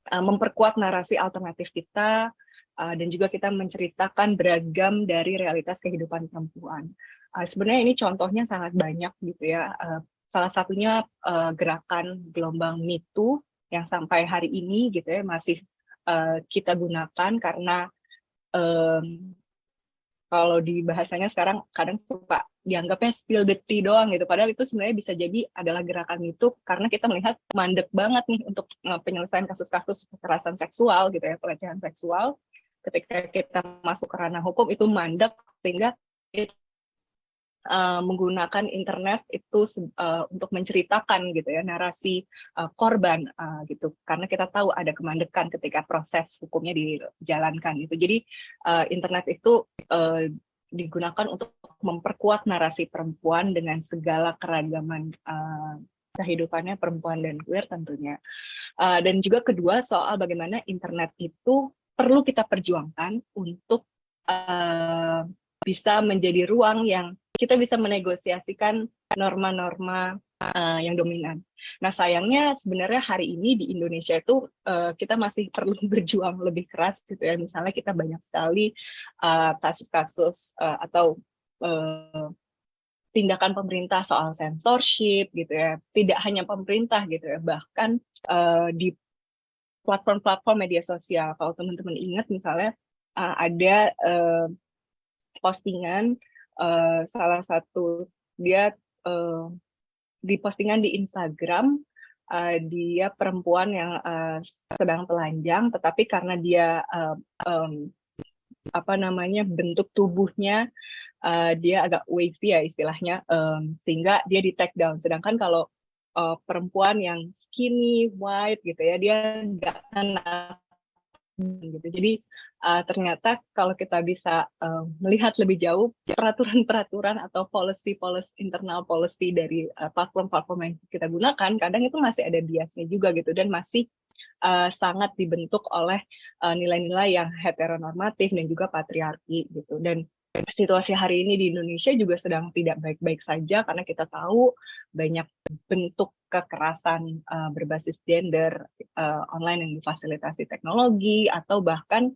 memperkuat narasi alternatif kita, dan juga kita menceritakan beragam dari realitas kehidupan perempuan. Sebenarnya ini contohnya sangat banyak gitu ya. Salah satunya gerakan gelombang Me Too yang sampai hari ini gitu ya masih kita gunakan karena kalau di bahasanya sekarang kadang suka dianggapnya spill the tea doang gitu. Padahal itu sebenarnya bisa jadi adalah gerakan itu karena kita melihat mandek banget nih untuk penyelesaian kasus-kasus kekerasan seksual gitu ya, pelecehan seksual. Ketika kita masuk ke ranah hukum itu mandek, sehingga menggunakan internet itu untuk menceritakan gitu ya narasi korban gitu, karena kita tahu ada kemandekan ketika proses hukumnya dijalankan gitu. Jadi internet itu digunakan untuk memperkuat narasi perempuan dengan segala keragaman kehidupannya perempuan dan queer tentunya. Dan juga kedua soal bagaimana internet itu perlu kita perjuangkan untuk bisa menjadi ruang yang kita bisa menegosiasikan norma-norma yang dominan. Nah, sayangnya sebenarnya hari ini di Indonesia itu kita masih perlu berjuang lebih keras gitu ya. Misalnya kita banyak sekali kasus-kasus atau tindakan pemerintah soal censorship gitu ya. Tidak hanya pemerintah gitu ya, bahkan di platform-platform media sosial. Kalau teman-teman ingat misalnya ada postingan salah satu dia di postingan di Instagram dia perempuan yang sedang telanjang, tetapi karena dia bentuk tubuhnya dia agak wavy ya istilahnya, sehingga dia di take down. Sedangkan kalau perempuan yang skinny, white gitu ya, dia nggak kena gitu. Jadi ternyata kalau kita bisa melihat lebih jauh peraturan-peraturan atau internal policy dari platform-platform yang kita gunakan, kadang itu masih ada biasnya juga gitu, dan masih sangat dibentuk oleh nilai-nilai yang heteronormatif dan juga patriarki gitu. Dan situasi hari ini di Indonesia juga sedang tidak baik-baik saja, karena kita tahu banyak bentuk kekerasan berbasis gender online yang difasilitasi teknologi, atau bahkan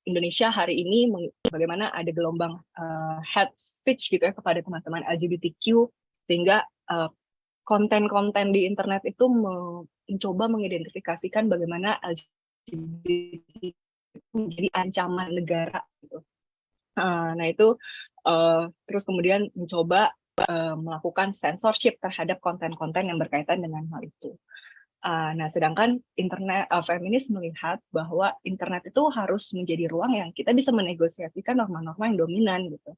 Indonesia hari ini bagaimana ada gelombang hate speech gitu ya kepada teman-teman LGBTQ, sehingga konten-konten di internet itu mencoba mengidentifikasikan bagaimana LGBT menjadi ancaman negara gitu. Nah itu terus kemudian mencoba melakukan censorship terhadap konten-konten yang berkaitan dengan hal itu. Nah, sedangkan feminis melihat bahwa internet itu harus menjadi ruang yang kita bisa menegosiasikan norma-norma yang dominan gitu.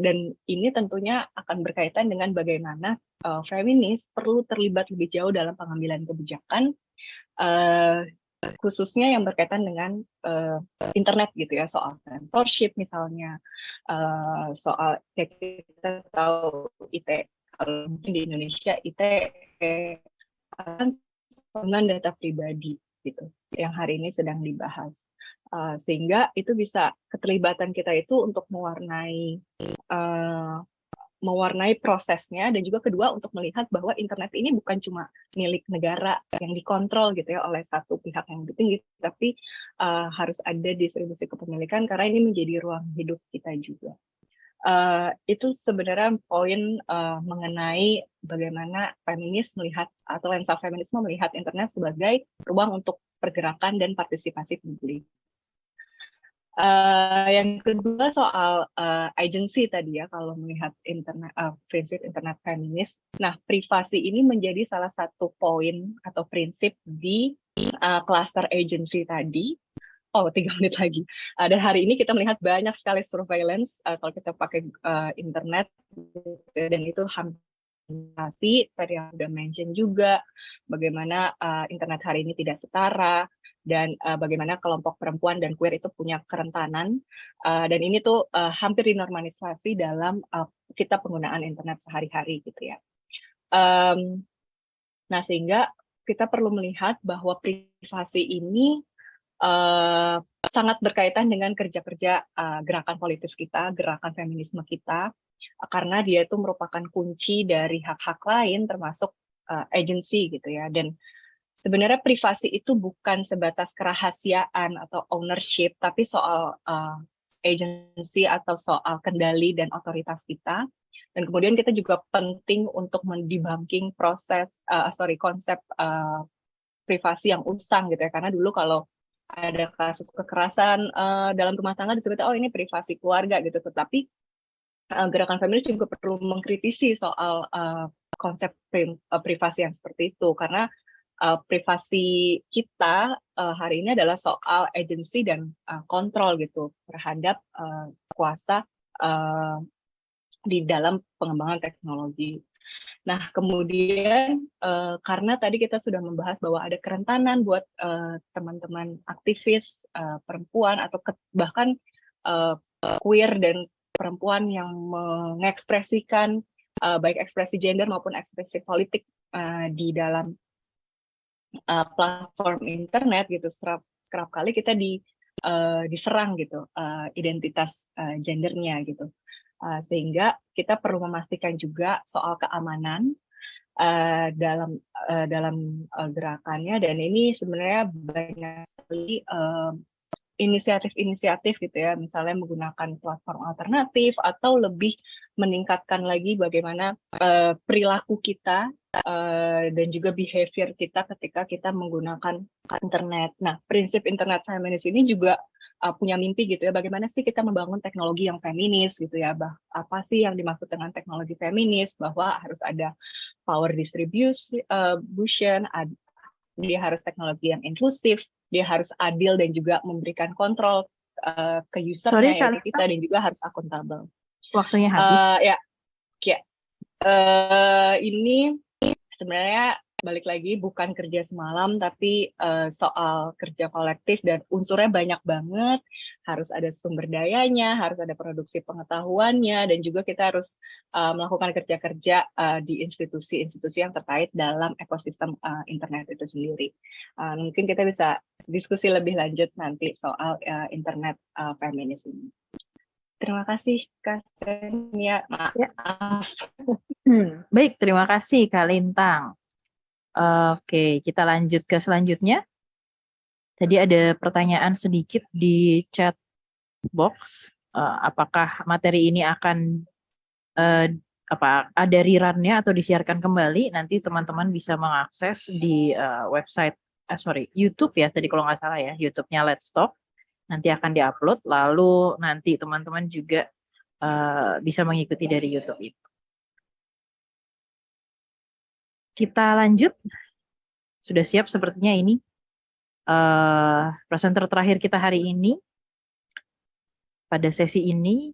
Dan ini tentunya akan berkaitan dengan bagaimana feminis perlu terlibat lebih jauh dalam pengambilan kebijakan, khususnya yang berkaitan dengan internet gitu ya, soal censorship misalnya, soal kita tahu ITE, kalau mungkin di Indonesia ITE kan dengan data pribadi gitu, yang hari ini sedang dibahas, sehingga itu bisa keterlibatan kita itu untuk mewarnai prosesnya, dan juga kedua untuk melihat bahwa internet ini bukan cuma milik negara yang dikontrol gitu ya oleh satu pihak yang lebih tinggi, tapi harus ada distribusi kepemilikan karena ini menjadi ruang hidup kita juga. Itu sebenarnya poin mengenai bagaimana feminis melihat atau lensa feminisme melihat internet sebagai ruang untuk pergerakan dan partisipasi publik. Yang kedua soal agency tadi ya, kalau melihat prinsip internet feminis. Nah, privasi ini menjadi salah satu poin atau prinsip di cluster agency tadi. Oh, 3 menit lagi. Dan hari ini kita melihat banyak sekali surveillance kalau kita pakai internet, dan itu hampir tadi yang sudah mention juga bagaimana internet hari ini tidak setara, dan bagaimana kelompok perempuan dan queer itu punya kerentanan, dan ini tuh hampir dinormalisasi dalam kita penggunaan internet sehari-hari gitu ya. Nah, sehingga kita perlu melihat bahwa privasi ini sangat berkaitan dengan kerja-kerja gerakan politis kita, gerakan feminisme kita, karena dia itu merupakan kunci dari hak-hak lain termasuk agency gitu ya. Dan sebenarnya privasi itu bukan sebatas kerahasiaan atau ownership, tapi soal agency atau soal kendali dan otoritas kita. Dan kemudian kita juga penting untuk mendebunking konsep privasi yang usang gitu ya, karena dulu kalau ada kasus kekerasan dalam rumah tangga disebut ini privasi keluarga gitu, tetapi gerakan feminis juga perlu mengkritisi soal konsep privasi yang seperti itu, karena privasi kita hari ini adalah soal agensi dan kontrol gitu terhadap kuasa uh, di dalam pengembangan teknologi. Nah, kemudian karena tadi kita sudah membahas bahwa ada kerentanan buat teman-teman aktivis perempuan atau bahkan queer dan perempuan yang mengekspresikan baik ekspresi gender maupun ekspresi politik di dalam platform internet gitu, kerap kali kita diserang gitu identitas gendernya gitu. Sehingga kita perlu memastikan juga soal keamanan dalam gerakannya, dan ini sebenarnya banyak sekali inisiatif-inisiatif gitu ya, misalnya menggunakan platform alternatif atau lebih meningkatkan lagi bagaimana perilaku kita dan juga behavior kita ketika kita menggunakan internet. Nah, prinsip internet feminis ini juga punya mimpi gitu ya, bagaimana sih kita membangun teknologi yang feminis gitu ya, apa sih yang dimaksud dengan teknologi feminis, bahwa harus ada power distribution, dia harus teknologi yang inklusif, dia harus adil dan juga memberikan kontrol ke usernya yaitu kita, dan juga harus akuntabel. Waktunya habis. Ini sebenarnya balik lagi bukan kerja semalam, tapi soal kerja kolektif dan unsurnya banyak banget. Harus ada sumber dayanya, harus ada produksi pengetahuannya, dan juga kita harus melakukan kerja-kerja di institusi-institusi yang terkait dalam ekosistem internet itu sendiri. Mungkin kita bisa diskusi lebih lanjut nanti soal internet feminis ini. Terima kasih Kak Senia. Maaf. Baik, terima kasih Kak Lintang. Oke, kita lanjut ke selanjutnya. Tadi ada pertanyaan sedikit di chat box. Apakah materi ini akan ada rerun-nya atau disiarkan kembali? Nanti teman-teman bisa mengakses di website, YouTube ya. Tadi kalau nggak salah ya, YouTube-nya Let's Talk. Nanti akan diupload. Lalu nanti teman-teman juga bisa mengikuti dari YouTube itu. Kita lanjut. Sudah siap sepertinya ini. Presenter terakhir kita hari ini. Pada sesi ini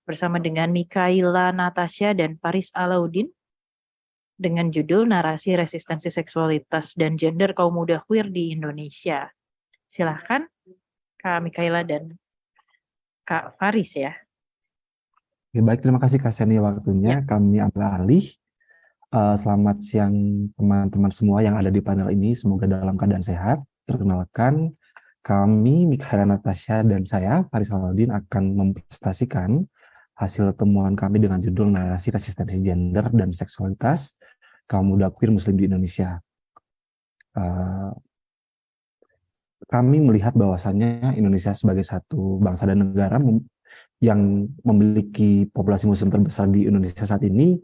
bersama dengan Mikaela Natasha dan Faris Alauddin dengan judul Narasi Resistensi Seksualitas dan Gender Kaum Muda Queer di Indonesia. Silahkan Kak Mikaela dan Kak Faris ya. Baik, terima kasih Kak Senia waktunya. Kami ambil alih. Selamat siang teman-teman semua yang ada di panel ini, semoga dalam keadaan sehat. Perkenalkan, kami Mikaela Natasha dan saya Faris Alauddin akan mempresentasikan hasil temuan kami dengan judul Narasi Resistensi Gender dan Seksualitas Kaum Muda Queer Muslim di Indonesia. Kami melihat bahwasannya Indonesia sebagai satu bangsa dan negara yang memiliki populasi Muslim terbesar di Indonesia saat ini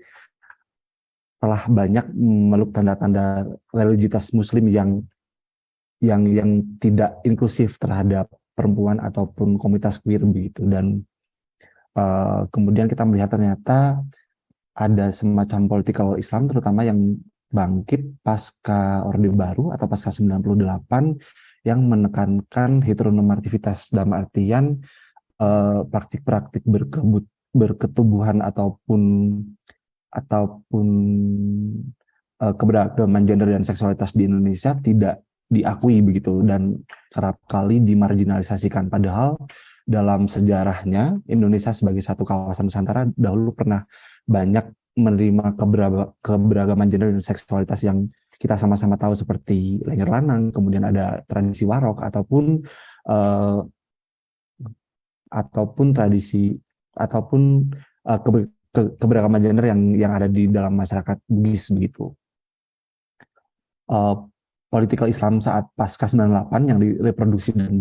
telah banyak memeluk tanda-tanda religiusitas Muslim yang tidak inklusif terhadap perempuan ataupun komunitas queer begitu. Dan kemudian kita melihat ternyata ada semacam political Islam terutama yang bangkit pasca Orde Baru atau pasca 98 yang menekankan heteronormativitas dalam artian praktik-praktik berketubuhan ataupun keberagaman gender dan seksualitas di Indonesia tidak diakui begitu dan kerap kali dimarginalisasikan. Padahal dalam sejarahnya Indonesia sebagai satu kawasan Nusantara dahulu pernah banyak menerima keberagaman gender dan seksualitas yang kita sama-sama tahu seperti Lenyer Lanang, kemudian ada tradisi warok ataupun tradisi ataupun keberagaman gender yang ada di dalam masyarakat Bugis begitu. Political Islam saat pasca 98 yang direproduksi dan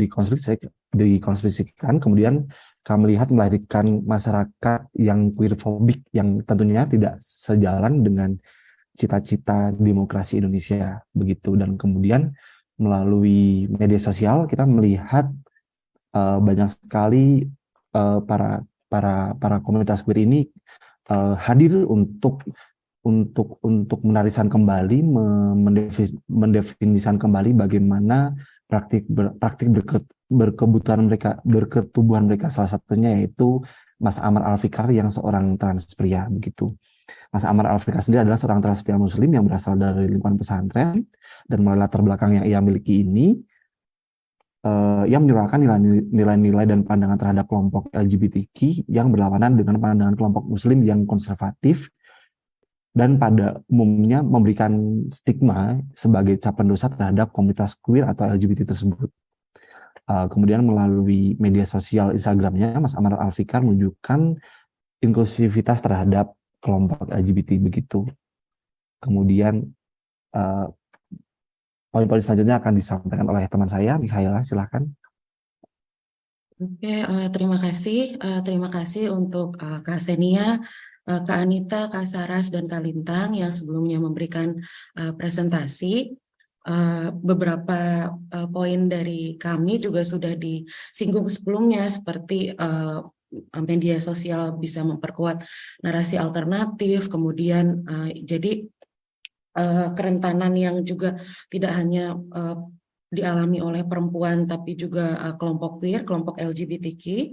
dikonstruksikan, kemudian kami melihat melahirkan masyarakat yang queerfobik yang tentunya tidak sejalan dengan cita-cita demokrasi Indonesia begitu. Dan kemudian melalui media sosial kita melihat banyak sekali para komunitas queer ini hadir untuk menarisan kembali, mendefinisikan kembali bagaimana praktik berkebutuhan mereka, berketubuhan mereka, salah satunya yaitu Mas Amar Al-Fikar yang seorang trans pria begitu. Mas Amar Al-Fikar sendiri adalah seorang trans pria muslim yang berasal dari lingkungan pesantren, dan melalui latar belakang yang ia miliki ini, ia menyuarakan nilai-nilai dan pandangan terhadap kelompok LGBTQ yang berlawanan dengan pandangan kelompok muslim yang konservatif, dan pada umumnya memberikan stigma sebagai cap pendosa terhadap komunitas queer atau LGBT tersebut. Kemudian melalui media sosial Instagramnya, Mas Amar Al-Fikar menunjukkan inklusivitas terhadap kelompok LGBT begitu. Kemudian poin-poin selanjutnya akan disampaikan oleh teman saya, Mikhaela, silakan. Oke, terima kasih untuk Kak Senia, Kak Anita, Kak Saras, dan Kak Lintang yang sebelumnya memberikan presentasi. Beberapa poin dari kami juga sudah disinggung sebelumnya, seperti media sosial bisa memperkuat narasi alternatif, kemudian jadi kerentanan yang juga tidak hanya dialami oleh perempuan tapi juga kelompok queer, kelompok LGBTQ.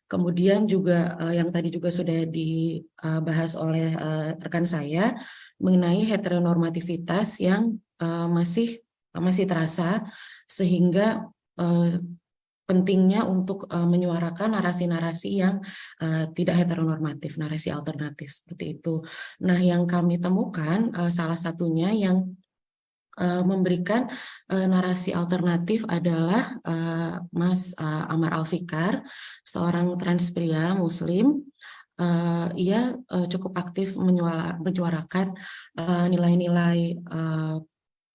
Kemudian juga yang tadi juga sudah dibahas oleh rekan saya mengenai heteronormativitas yang masih terasa, sehingga pentingnya untuk menyuarakan narasi-narasi yang tidak heteronormatif, narasi alternatif seperti itu. Nah, yang kami temukan salah satunya yang memberikan narasi alternatif adalah Mas Amar Al-Fikar, seorang trans pria muslim. Ia cukup aktif menyuarakan nilai-nilai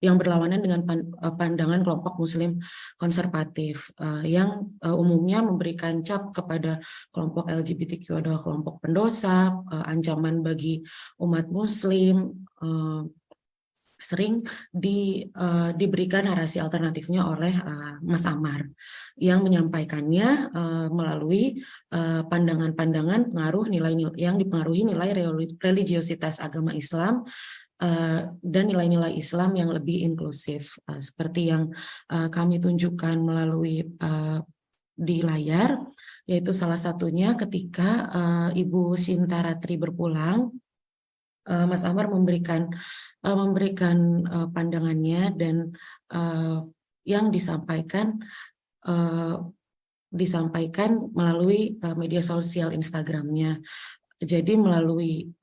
yang berlawanan dengan pandangan kelompok muslim konservatif, yang umumnya memberikan cap kepada kelompok LGBTQ adalah kelompok pendosa, ancaman bagi umat muslim. Sering diberikan narasi alternatifnya oleh Mas Amar yang menyampaikannya melalui pandangan-pandangan pengaruh nilai-nilai yang dipengaruhi nilai religiositas agama Islam dan nilai-nilai Islam yang lebih inklusif, seperti yang kami tunjukkan melalui di layar, yaitu salah satunya ketika Ibu Sinta Ratri berpulang, Mas Amar memberikan pandangannya, dan yang disampaikan melalui media sosial Instagramnya. Jadi melalui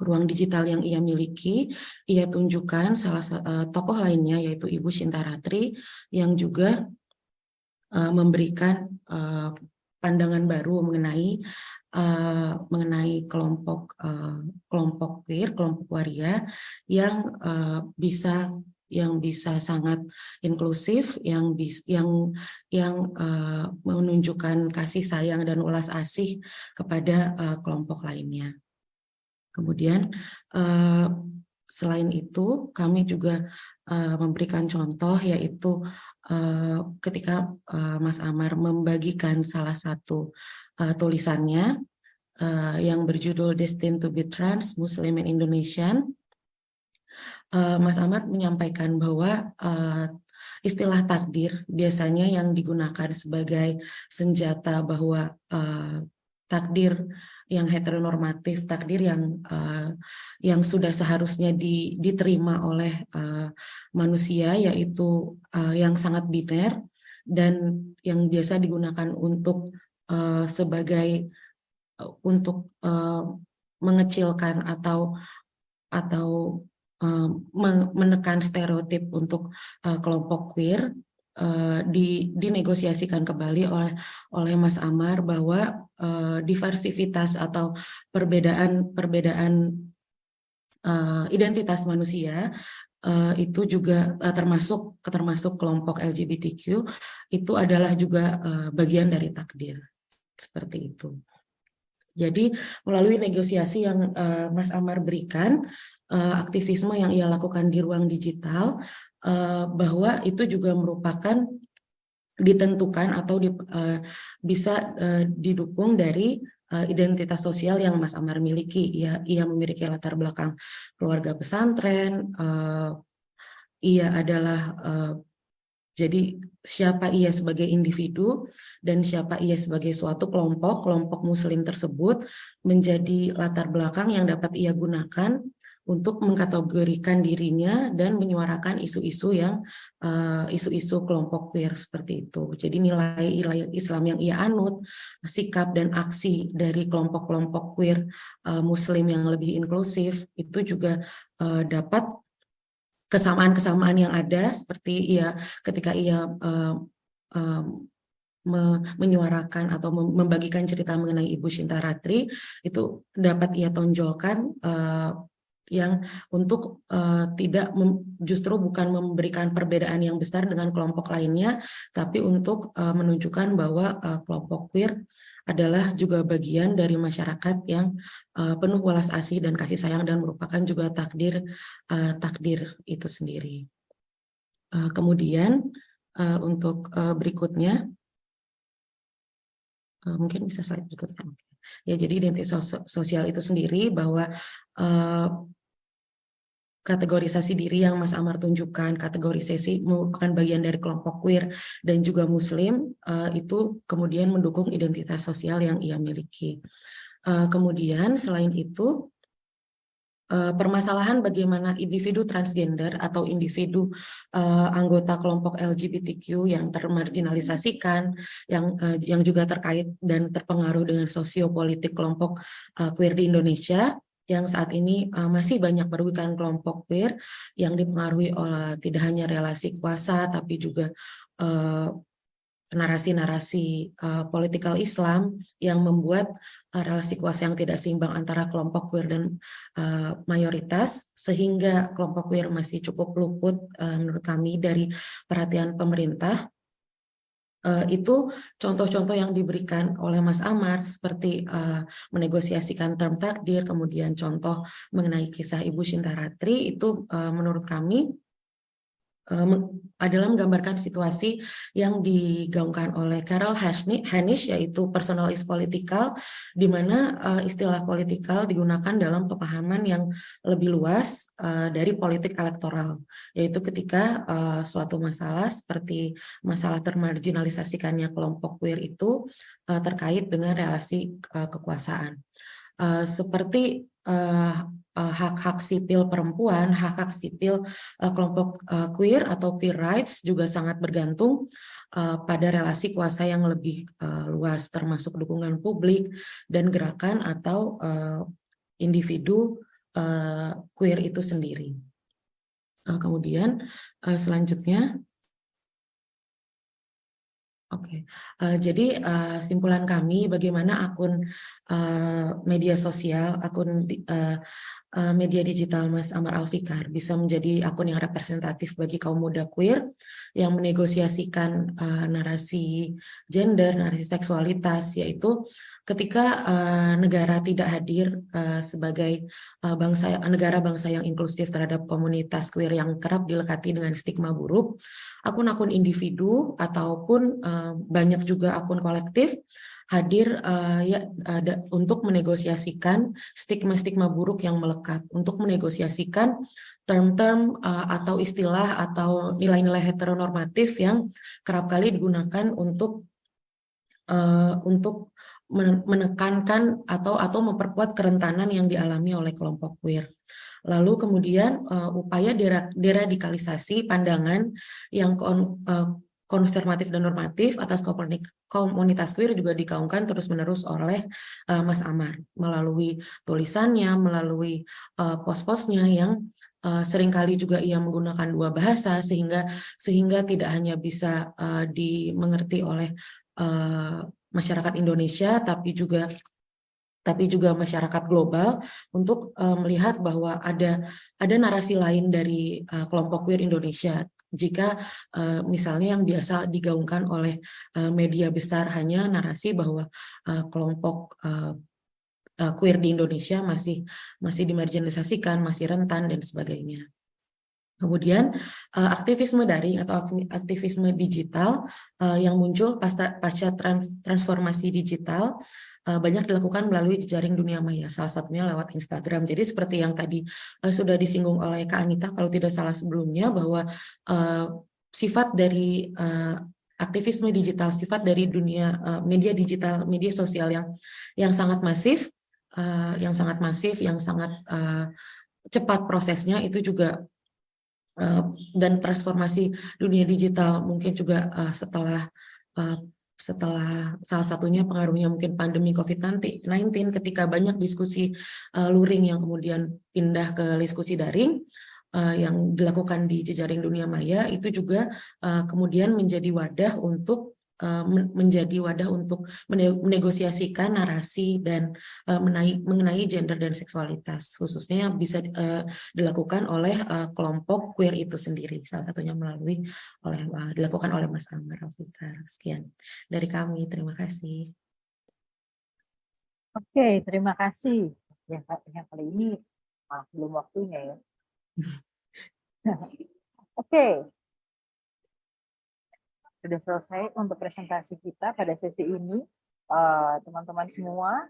ruang digital yang ia miliki, ia tunjukkan salah tokoh lainnya yaitu Ibu Sinta Ratri yang juga memberikan pandangan baru mengenai kelompok queer, kelompok waria yang bisa sangat inklusif, yang menunjukkan kasih sayang dan ulas asih kepada kelompok lainnya. Kemudian selain itu kami juga memberikan contoh, yaitu ketika Mas Amar membagikan salah satu tulisannya yang berjudul Destined to be Trans, Muslim and Indonesian. Mas Amar menyampaikan bahwa istilah takdir biasanya yang digunakan sebagai senjata, bahwa takdir yang heteronormatif, takdir yang sudah seharusnya diterima oleh manusia, yaitu yang sangat biner dan yang biasa digunakan untuk mengecilkan atau menekan stereotip untuk kelompok queer, dinegosiasikan kembali oleh Mas Amar bahwa diversitas atau perbedaan identitas manusia itu juga termasuk kelompok LGBTQ, itu adalah juga bagian dari takdir, seperti itu. Jadi melalui negosiasi yang Mas Amar berikan, aktivisme yang ia lakukan di ruang digital, bahwa itu juga merupakan ditentukan atau bisa didukung dari identitas sosial yang Mas Amar miliki. Ia memiliki latar belakang keluarga pesantren, ia adalah Jadi siapa ia sebagai individu dan siapa ia sebagai suatu kelompok Muslim tersebut menjadi latar belakang yang dapat ia gunakan untuk mengkategorikan dirinya dan menyuarakan isu-isu kelompok queer seperti itu. Jadi nilai Islam yang ia anut, sikap dan aksi dari kelompok-kelompok queer Muslim yang lebih inklusif itu juga dapat kesamaan-kesamaan yang ada seperti ketika ia menyuarakan atau membagikan cerita mengenai Ibu Shinta Ratri itu dapat ia tonjolkan yang untuk justru bukan memberikan perbedaan yang besar dengan kelompok lainnya, tapi untuk menunjukkan bahwa kelompok queer adalah juga bagian dari masyarakat yang penuh welas asih dan kasih sayang dan merupakan juga takdir itu sendiri. Kemudian untuk berikutnya, mungkin bisa slide berikutnya. Ya, jadi identitas sosial itu sendiri bahwa kategorisasi diri yang Mas Amar tunjukkan, kategorisasi merupakan bagian dari kelompok queer dan juga Muslim, itu kemudian mendukung identitas sosial yang ia miliki. Kemudian selain itu, permasalahan bagaimana individu transgender atau individu anggota kelompok LGBTQ yang termarginalisasikan, yang juga terkait dan terpengaruh dengan sosiopolitik kelompok queer di Indonesia, yang saat ini masih banyak merugikan kelompok queer yang dipengaruhi oleh tidak hanya relasi kuasa, tapi juga narasi-narasi politikal Islam yang membuat relasi kuasa yang tidak seimbang antara kelompok queer dan mayoritas, sehingga kelompok queer masih cukup luput menurut kami dari perhatian pemerintah. Itu contoh-contoh yang diberikan oleh Mas Amar seperti menegosiasikan term takdir, kemudian contoh mengenai kisah Ibu Shinta Ratri itu menurut kami adalah menggambarkan situasi yang digaungkan oleh Carol Hanisch, yaitu personalis politikal, di mana istilah politikal digunakan dalam pemahaman yang lebih luas dari politik elektoral, yaitu ketika suatu masalah seperti masalah termarginalisasikannya kelompok queer itu terkait dengan relasi kekuasaan. Seperti hak-hak sipil perempuan, hak-hak sipil kelompok queer atau queer rights juga sangat bergantung pada relasi kuasa yang lebih luas, termasuk dukungan publik dan gerakan atau individu queer itu sendiri. Kemudian selanjutnya, oke. Jadi simpulan kami bagaimana akun media sosial, akun media digital Mas Amar Alfikar bisa menjadi akun yang representatif bagi kaum muda queer yang menegosiasikan narasi gender, narasi seksualitas, yaitu ketika negara tidak hadir sebagai negara bangsa yang inklusif terhadap komunitas queer yang kerap dilekati dengan stigma buruk, akun-akun individu ataupun banyak juga akun kolektif hadir untuk menegosiasikan stigma-stigma buruk yang melekat, untuk menegosiasikan term-term atau istilah atau nilai-nilai heteronormatif yang kerap kali digunakan untuk menekankan atau memperkuat kerentanan yang dialami oleh kelompok queer. Lalu kemudian upaya deradikalisasi pandangan yang konservatif dan normatif atas komunitas queer juga digaungkan terus-menerus oleh Mas Amar melalui tulisannya, melalui post-postnya yang seringkali juga ia menggunakan dua bahasa sehingga tidak hanya bisa dimengerti oleh masyarakat Indonesia tapi juga masyarakat global untuk melihat bahwa ada narasi lain dari kelompok queer Indonesia. Jika misalnya yang biasa digaungkan oleh media besar hanya narasi bahwa kelompok queer di Indonesia masih dimarginalisasikan, masih rentan dan sebagainya. Kemudian aktivisme daring atau aktivisme digital yang muncul pasca transformasi digital banyak dilakukan melalui jejaring dunia maya, salah satunya lewat Instagram. Jadi seperti yang tadi sudah disinggung oleh Kak Anita, kalau tidak salah sebelumnya, bahwa sifat dari aktivisme digital, sifat dari dunia media digital, media sosial yang sangat masif, yang sangat cepat prosesnya itu juga, dan transformasi dunia digital mungkin juga setelah salah satunya pengaruhnya mungkin pandemi COVID-19 ketika banyak diskusi luring yang kemudian pindah ke diskusi daring yang dilakukan di jejaring dunia maya, itu juga kemudian menjadi wadah untuk menegosiasikan narasi dan mengenai gender dan seksualitas, khususnya yang bisa dilakukan oleh kelompok queer itu sendiri, salah satunya dilakukan oleh Mas Amar Alfikar. Sekian dari kami, terima kasih. Oke, terima kasih. Yang kali ini malah belum waktunya ya. Oke. Sudah selesai untuk presentasi kita pada sesi ini. Teman-teman semua,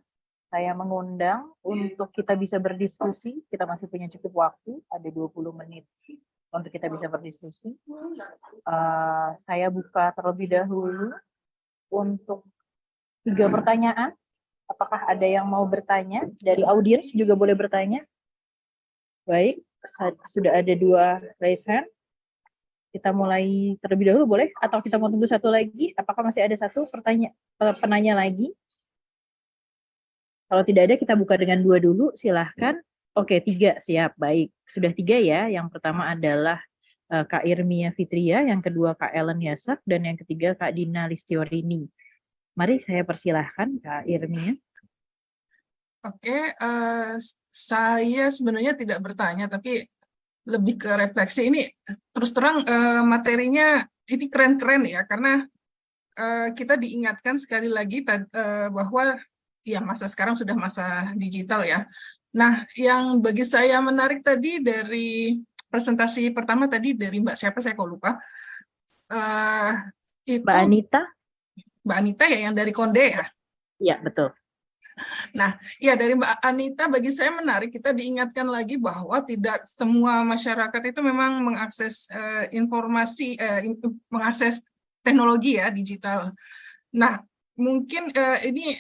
saya mengundang untuk kita bisa berdiskusi. Kita masih punya cukup waktu, ada 20 menit untuk kita bisa berdiskusi. Saya buka terlebih dahulu untuk 3 pertanyaan. Apakah ada yang mau bertanya? Dari audiens juga boleh bertanya. Baik, sudah ada 2 raise hand. Kita mulai terlebih dahulu boleh? Atau kita mau tunggu satu lagi? Apakah masih ada satu penanya lagi? Kalau tidak ada, kita buka dengan 2 dulu, silahkan. Oke, 3, siap, baik. Sudah 3 ya. Yang pertama adalah Kak Irmia Fitria, yang kedua Kak Ellen Yasak, dan yang ketiga Kak Dina Listiorini. Mari saya persilahkan Kak Irmia. Oke, saya sebenarnya tidak bertanya, tapi lebih ke refleksi. Ini terus terang materinya ini keren-keren ya, karena kita diingatkan sekali lagi bahwa ya masa sekarang sudah masa digital ya. Nah, yang bagi saya menarik tadi dari presentasi pertama tadi dari Mbak siapa saya kok lupa. Itu Mbak Anita? Mbak Anita ya, yang dari Konde ya? Iya, betul. Nah, ya dari Mbak Anita bagi saya menarik, kita diingatkan lagi bahwa tidak semua masyarakat itu memang mengakses informasi, mengakses teknologi ya, digital. Nah, mungkin ini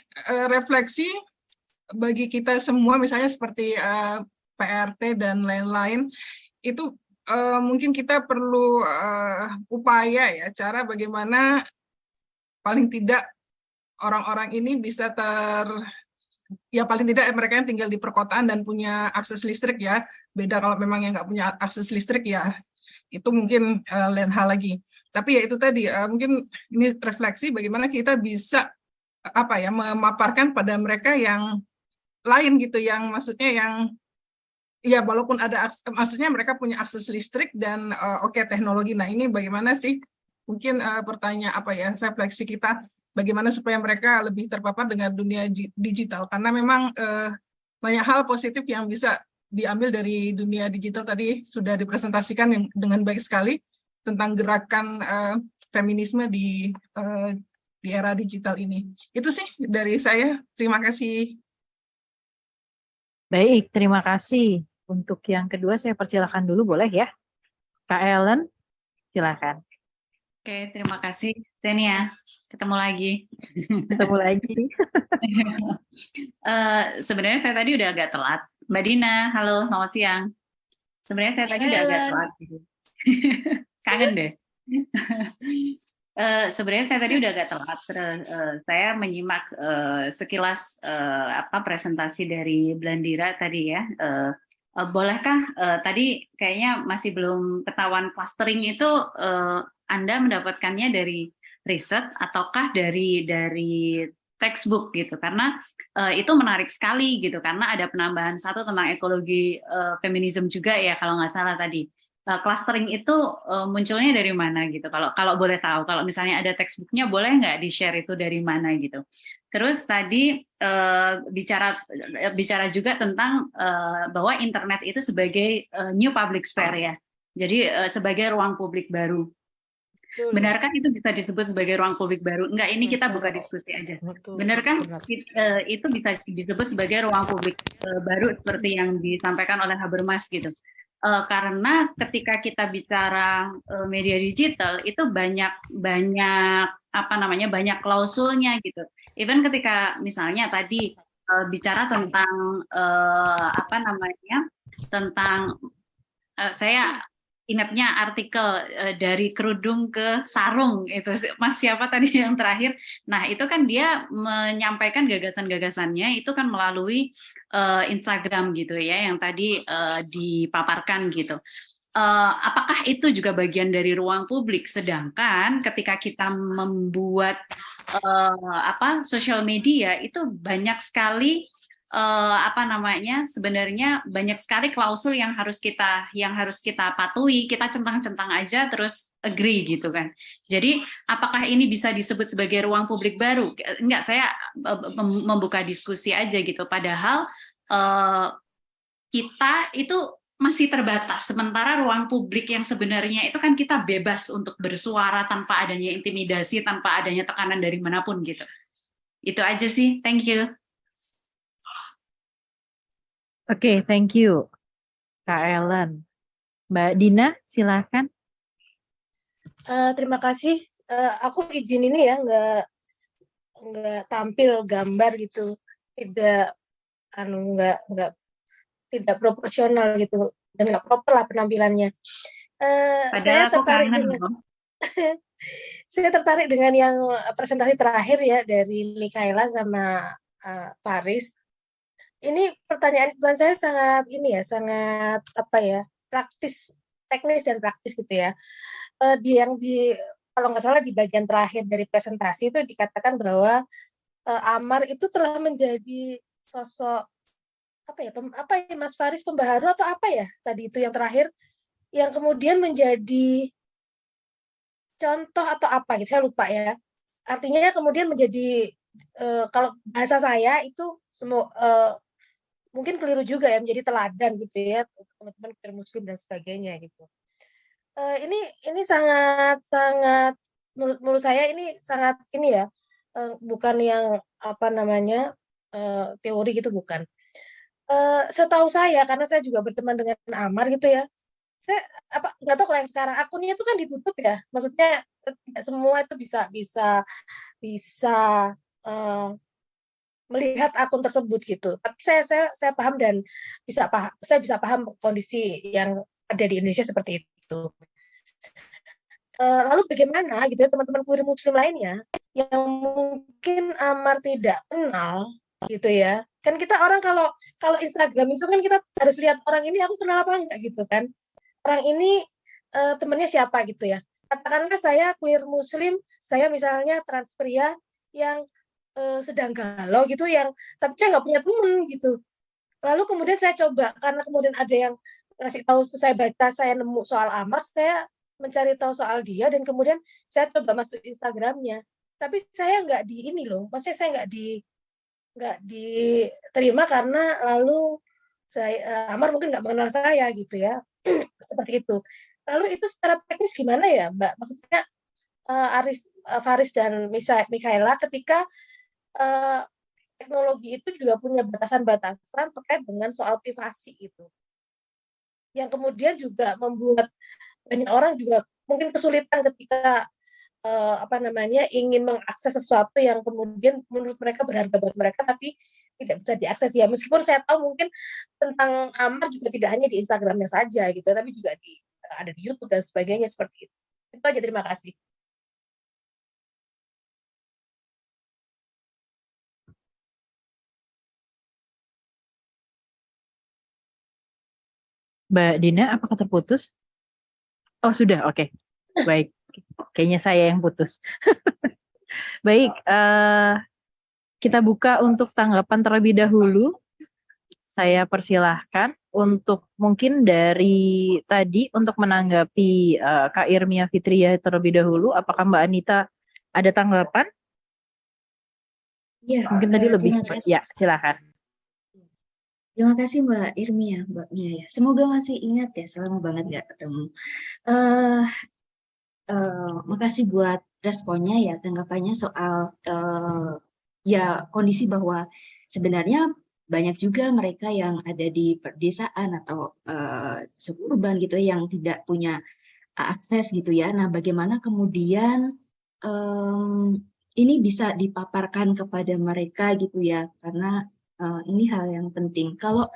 refleksi bagi kita semua, misalnya seperti PRT dan lain-lain, itu mungkin kita perlu upaya ya, cara bagaimana paling tidak orang-orang ini bisa ya paling tidak mereka yang tinggal di perkotaan dan punya akses listrik ya. Beda kalau memang yang nggak punya akses listrik ya, itu mungkin lain hal lagi. Tapi ya itu tadi, mungkin ini refleksi bagaimana kita bisa memaparkan pada mereka yang lain gitu, yang maksudnya yang ya walaupun ada maksudnya mereka punya akses listrik dan oke, teknologi. Nah ini bagaimana sih mungkin refleksi kita bagaimana supaya mereka lebih terpapar dengan dunia digital, karena memang banyak hal positif yang bisa diambil dari dunia digital, tadi sudah dipresentasikan dengan baik sekali tentang gerakan feminisme di era digital ini. Itu sih dari saya, terima kasih. Baik, terima kasih. Untuk yang kedua saya persilakan dulu boleh ya? Kak Ellen, silakan. Oke, terima kasih Xenia. Ketemu lagi. Ketemu lagi. Sebenarnya saya tadi udah agak telat. Mbak Dina, halo, selamat siang. Sebenarnya saya tadi udah agak telat. Kangen deh. Sebenarnya saya tadi udah agak telat. Saya menyimak sekilas presentasi dari Blandira tadi ya. Bolehkah tadi kayaknya masih belum ketahuan clustering itu Anda mendapatkannya dari riset ataukah dari textbook gitu, karena itu menarik sekali gitu, karena ada penambahan satu tentang ekologi feminisme juga ya kalau nggak salah tadi. Clustering itu munculnya dari mana gitu, kalau boleh tahu, kalau misalnya ada textbooknya boleh nggak di-share itu dari mana gitu. Terus tadi bicara juga tentang bahwa internet itu sebagai new public sphere ya, jadi sebagai ruang publik baru. Benarkah itu bisa disebut sebagai ruang publik baru? Enggak, ini kita buka diskusi aja. Benarkah itu bisa disebut sebagai ruang publik baru seperti yang disampaikan oleh Habermas gitu? karena ketika kita bicara media digital itu banyak banyak klausulnya gitu. Even ketika misalnya tadi bicara tentang saya ingatnya artikel dari kerudung ke sarung itu Mas siapa tadi yang terakhir. Nah itu kan dia menyampaikan gagasan-gagasannya itu kan melalui Instagram gitu ya yang tadi dipaparkan gitu. Apakah itu juga bagian dari ruang publik? Sedangkan ketika kita membuat sosial media itu banyak sekali sebenarnya banyak sekali klausul yang harus kita patuhi, kita centang-centang aja terus agree gitu kan. Jadi apakah ini bisa disebut sebagai ruang publik baru? Enggak, saya membuka diskusi aja gitu. Padahal kita itu masih terbatas. Sementara ruang publik yang sebenarnya itu kan kita bebas untuk bersuara tanpa adanya intimidasi, tanpa adanya tekanan dari manapun gitu. Itu aja sih. Thank you. Oke, thank you, Kak Ellen. Mbak Dina, silakan. Terima kasih. Aku izin ini ya, nggak tampil gambar gitu, tidak proporsional gitu, dan nggak proper lah penampilannya. Saya tertarik dengan yang presentasi terakhir ya dari Mikaela sama Faris. Ini pertanyaan saya sangat praktis, teknis dan praktis gitu ya. Kalau nggak salah di bagian terakhir dari presentasi itu dikatakan bahwa Amar itu telah menjadi sosok Mas Faris, pembaharu atau apa ya tadi itu yang terakhir, yang kemudian menjadi contoh atau apa gitu, saya lupa ya. Artinya kemudian menjadi kalau bahasa saya itu semua mungkin keliru juga ya, menjadi teladan gitu ya teman-teman queer muslim dan sebagainya gitu. Ini sangat menurut saya ini sangat bukan yang teori gitu, bukan. Setahu saya, karena saya juga berteman dengan Amar gitu ya, saya nggak tahu kalau yang sekarang akunnya itu kan ditutup ya, maksudnya tidak semua itu bisa melihat akun tersebut gitu. Tapi saya paham dan saya bisa paham kondisi yang ada di Indonesia seperti itu. Lalu bagaimana gitu ya teman-teman queer muslim lainnya yang mungkin Amar tidak kenal gitu ya. Kan kita orang kalau Instagram itu kan kita harus lihat orang ini aku kenal apa enggak gitu kan. Orang ini temannya siapa gitu ya. Katakanlah saya queer muslim, saya misalnya trans pria yang sedang galau gitu, tapi saya nggak punya teman gitu. Lalu kemudian saya coba, karena kemudian ada yang ngasih tahu, saya baca, saya nemu soal Amar, saya mencari tahu soal dia, dan kemudian saya coba masuk Instagramnya. Tapi saya nggak maksudnya saya nggak diterima karena lalu Amar mungkin nggak mengenal saya gitu ya, seperti itu. Lalu itu secara teknis gimana ya, Mbak? Maksudnya Faris dan Mikaela ketika teknologi itu juga punya batasan-batasan terkait dengan soal privasi itu, yang kemudian juga membuat banyak orang juga mungkin kesulitan ketika ingin mengakses sesuatu yang kemudian menurut mereka berharga buat mereka tapi tidak bisa diakses ya. Meskipun saya tahu mungkin tentang Amar juga tidak hanya di Instagramnya saja gitu, tapi juga ada di YouTube dan sebagainya seperti itu. Itu aja, terima kasih. Mbak Dina, apakah terputus? Oh, sudah, oke. Baik, kayaknya saya yang putus. Baik, kita buka untuk tanggapan terlebih dahulu. Saya persilahkan untuk mungkin dari tadi untuk menanggapi Kak Irmia Fitria terlebih dahulu. Apakah Mbak Anita ada tanggapan? Ya, mungkin tadi lebih. Ya, silakan. Terima kasih Mbak Irmia, Mbak Mia ya. Semoga masih ingat ya, selama banget nggak ketemu. Makasih buat responnya ya, tanggapannya soal ya kondisi bahwa sebenarnya banyak juga mereka yang ada di pedesaan atau suburban gitu ya, yang tidak punya akses gitu ya. Nah, bagaimana kemudian ini bisa dipaparkan kepada mereka gitu ya, karena ini hal yang penting. Kalau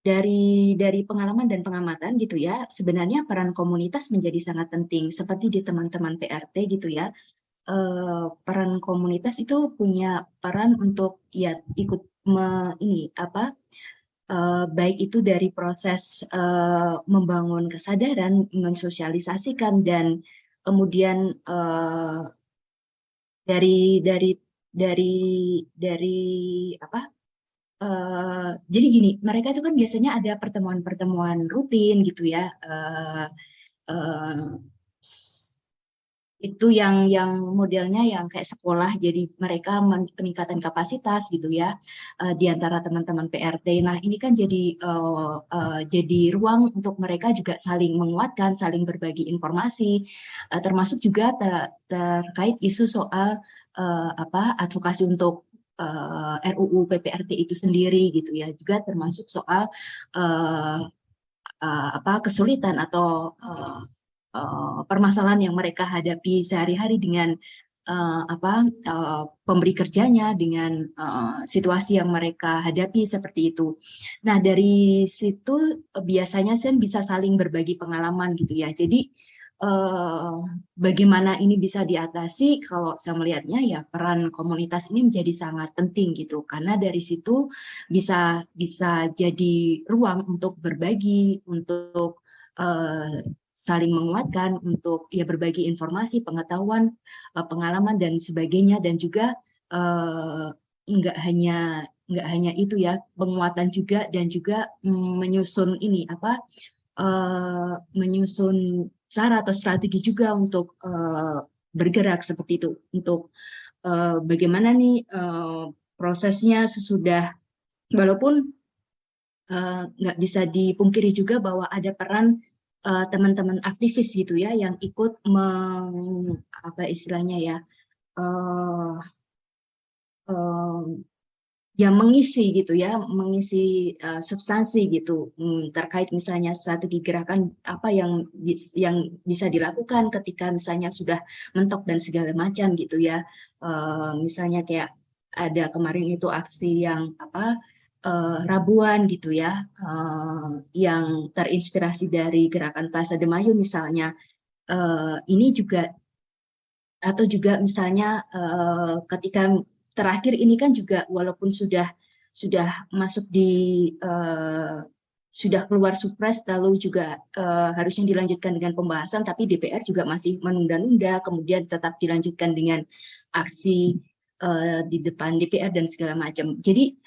dari pengalaman dan pengamatan gitu ya, sebenarnya peran komunitas menjadi sangat penting. Seperti di teman-teman PRT gitu ya, peran komunitas itu punya peran untuk ya ikut baik itu dari proses membangun kesadaran, mensosialisasikan, dan kemudian dari apa? Jadi gini, mereka itu kan biasanya ada pertemuan-pertemuan rutin gitu ya. Itu yang modelnya yang kayak sekolah, jadi mereka peningkatan kapasitas gitu ya di antara teman-teman PRT. Nah, ini kan jadi ruang untuk mereka juga saling menguatkan, saling berbagi informasi, termasuk juga terkait isu soal advokasi untuk RUU PPRT itu sendiri gitu ya, juga termasuk soal kesulitan atau permasalahan yang mereka hadapi sehari-hari dengan pemberi kerjanya, dengan situasi yang mereka hadapi seperti itu. Nah, dari situ biasanya saya bisa saling berbagi pengalaman gitu ya. Jadi bagaimana ini bisa diatasi, kalau saya melihatnya ya peran komunitas ini menjadi sangat penting gitu, karena dari situ bisa jadi ruang untuk berbagi, untuk saling menguatkan, untuk ya berbagi informasi, pengetahuan, pengalaman dan sebagainya, dan juga nggak hanya itu ya, penguatan juga, dan juga menyusun menyusun cara atau strategi juga untuk bergerak seperti itu, untuk bagaimana nih prosesnya sesudah, walaupun nggak bisa dipungkiri juga bahwa ada peran teman-teman aktivis gitu ya, yang ikut mengisi gitu ya, mengisi substansi gitu terkait misalnya strategi gerakan apa yang bisa dilakukan ketika misalnya sudah mentok dan segala macam gitu ya. Misalnya kayak ada kemarin itu aksi yang Rabuan gitu ya, yang terinspirasi dari gerakan Plaza de Mayo misalnya. Ini juga, atau juga misalnya ketika terakhir ini kan juga walaupun sudah masuk di sudah keluar supres, lalu juga harusnya dilanjutkan dengan pembahasan, tapi DPR juga masih menunda-nunda, kemudian tetap dilanjutkan dengan aksi di depan DPR dan segala macam. Jadi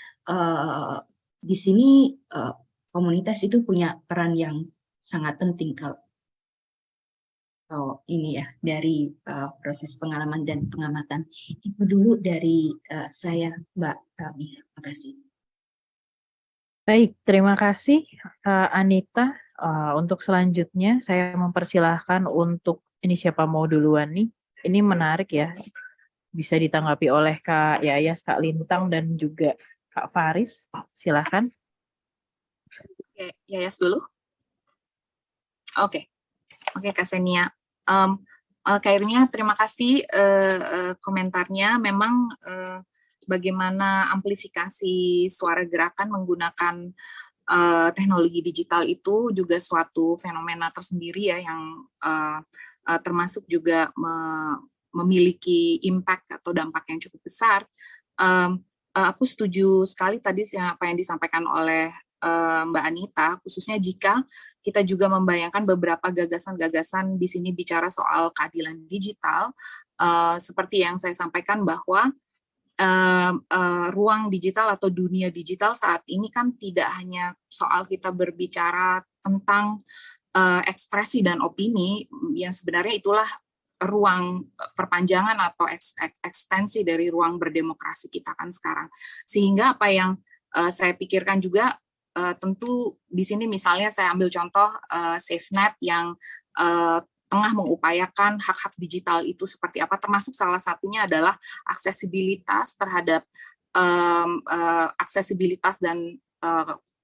di sini komunitas itu punya peran yang sangat penting kalau ini ya, dari proses pengalaman dan pengamatan. Itu dulu dari saya, Mbak Mia. Terima kasih. Baik, terima kasih Anita. Untuk selanjutnya saya mempersilahkan untuk ini siapa mau duluan nih. Ini menarik ya. Bisa ditanggapi oleh Kak Yayas, Kak Lintang, dan juga Kak Faris. Silakan. Oke, Yayas dulu. Oke, Kak Senia. Kak Irnia, terima kasih komentarnya. Memang bagaimana amplifikasi suara gerakan menggunakan teknologi digital itu juga suatu fenomena tersendiri ya, yang termasuk juga memiliki impact atau dampak yang cukup besar. Aku setuju sekali tadi apa yang disampaikan oleh Mbak Anita, khususnya jika kita juga membayangkan beberapa gagasan-gagasan di sini bicara soal keadilan digital, seperti yang saya sampaikan bahwa ruang digital atau dunia digital saat ini kan tidak hanya soal kita berbicara tentang ekspresi dan opini, yang sebenarnya itulah ruang perpanjangan atau ekstensi dari ruang berdemokrasi kita kan sekarang. Sehingga apa yang saya pikirkan juga, tentu di sini misalnya saya ambil contoh SafeNet yang tengah mengupayakan hak-hak digital itu seperti apa, termasuk salah satunya adalah aksesibilitas terhadap aksesibilitas dan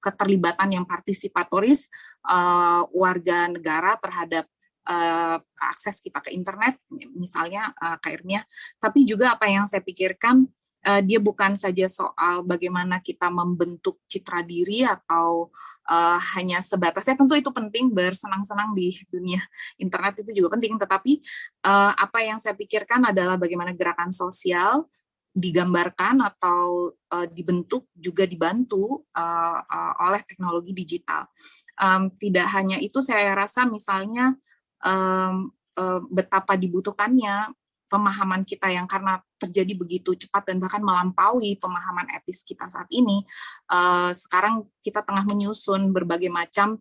keterlibatan yang partisipatoris warga negara terhadap akses kita ke internet, misalnya Kak Irmia. Tapi juga apa yang saya pikirkan, dia bukan saja soal bagaimana kita membentuk citra diri atau hanya sebatasnya, tentu itu penting, bersenang-senang di dunia internet itu juga penting, tetapi apa yang saya pikirkan adalah bagaimana gerakan sosial digambarkan atau dibentuk juga dibantu oleh teknologi digital. Tidak hanya itu, saya rasa misalnya betapa dibutuhkannya pemahaman kita yang karena terjadi begitu cepat dan bahkan melampaui pemahaman etis kita saat ini. Sekarang kita tengah menyusun berbagai macam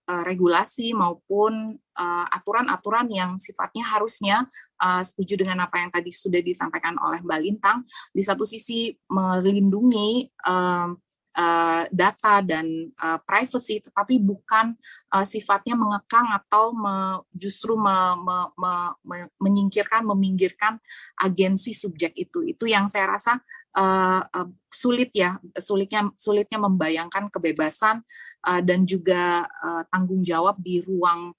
regulasi maupun aturan-aturan yang sifatnya harusnya setuju dengan apa yang tadi sudah disampaikan oleh Mbak Lintang, di satu sisi melindungi data dan privacy, tetapi bukan sifatnya mengekang atau justru meminggirkan agensi subjek itu. Itu yang saya rasa sulitnya membayangkan kebebasan dan juga tanggung jawab di ruang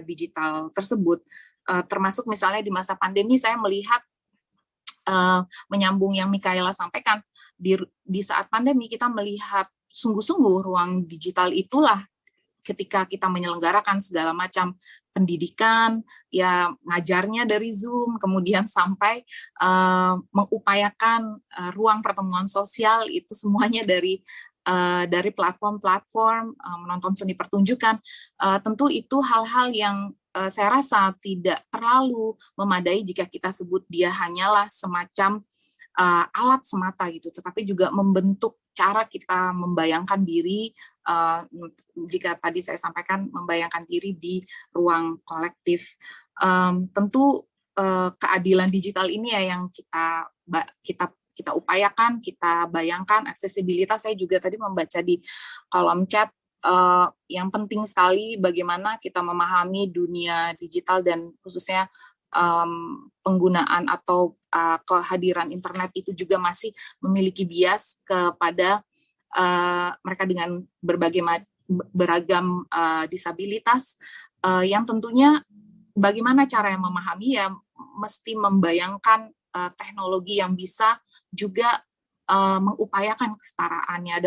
digital tersebut. Termasuk misalnya di masa pandemi, saya melihat menyambung yang Mikaela sampaikan, di saat pandemi kita melihat sungguh-sungguh ruang digital itulah ketika kita menyelenggarakan segala macam pendidikan, ya ngajarnya dari Zoom, kemudian sampai mengupayakan ruang pertemuan sosial itu semuanya dari platform-platform, menonton seni pertunjukan. Tentu itu hal-hal yang saya rasa tidak terlalu memadai jika kita sebut dia hanyalah semacam alat semata gitu, tetapi juga membentuk cara kita membayangkan diri, jika tadi saya sampaikan membayangkan diri di ruang kolektif. Tentu keadilan digital ini ya yang kita upayakan, kita bayangkan. Aksesibilitas, saya juga tadi membaca di kolom chat, yang penting sekali bagaimana kita memahami dunia digital dan khususnya penggunaan atau kehadiran internet itu juga masih memiliki bias kepada mereka dengan beragam disabilitas, yang tentunya bagaimana cara yang memahami ya mesti membayangkan teknologi yang bisa juga mengupayakan kesetaraannya.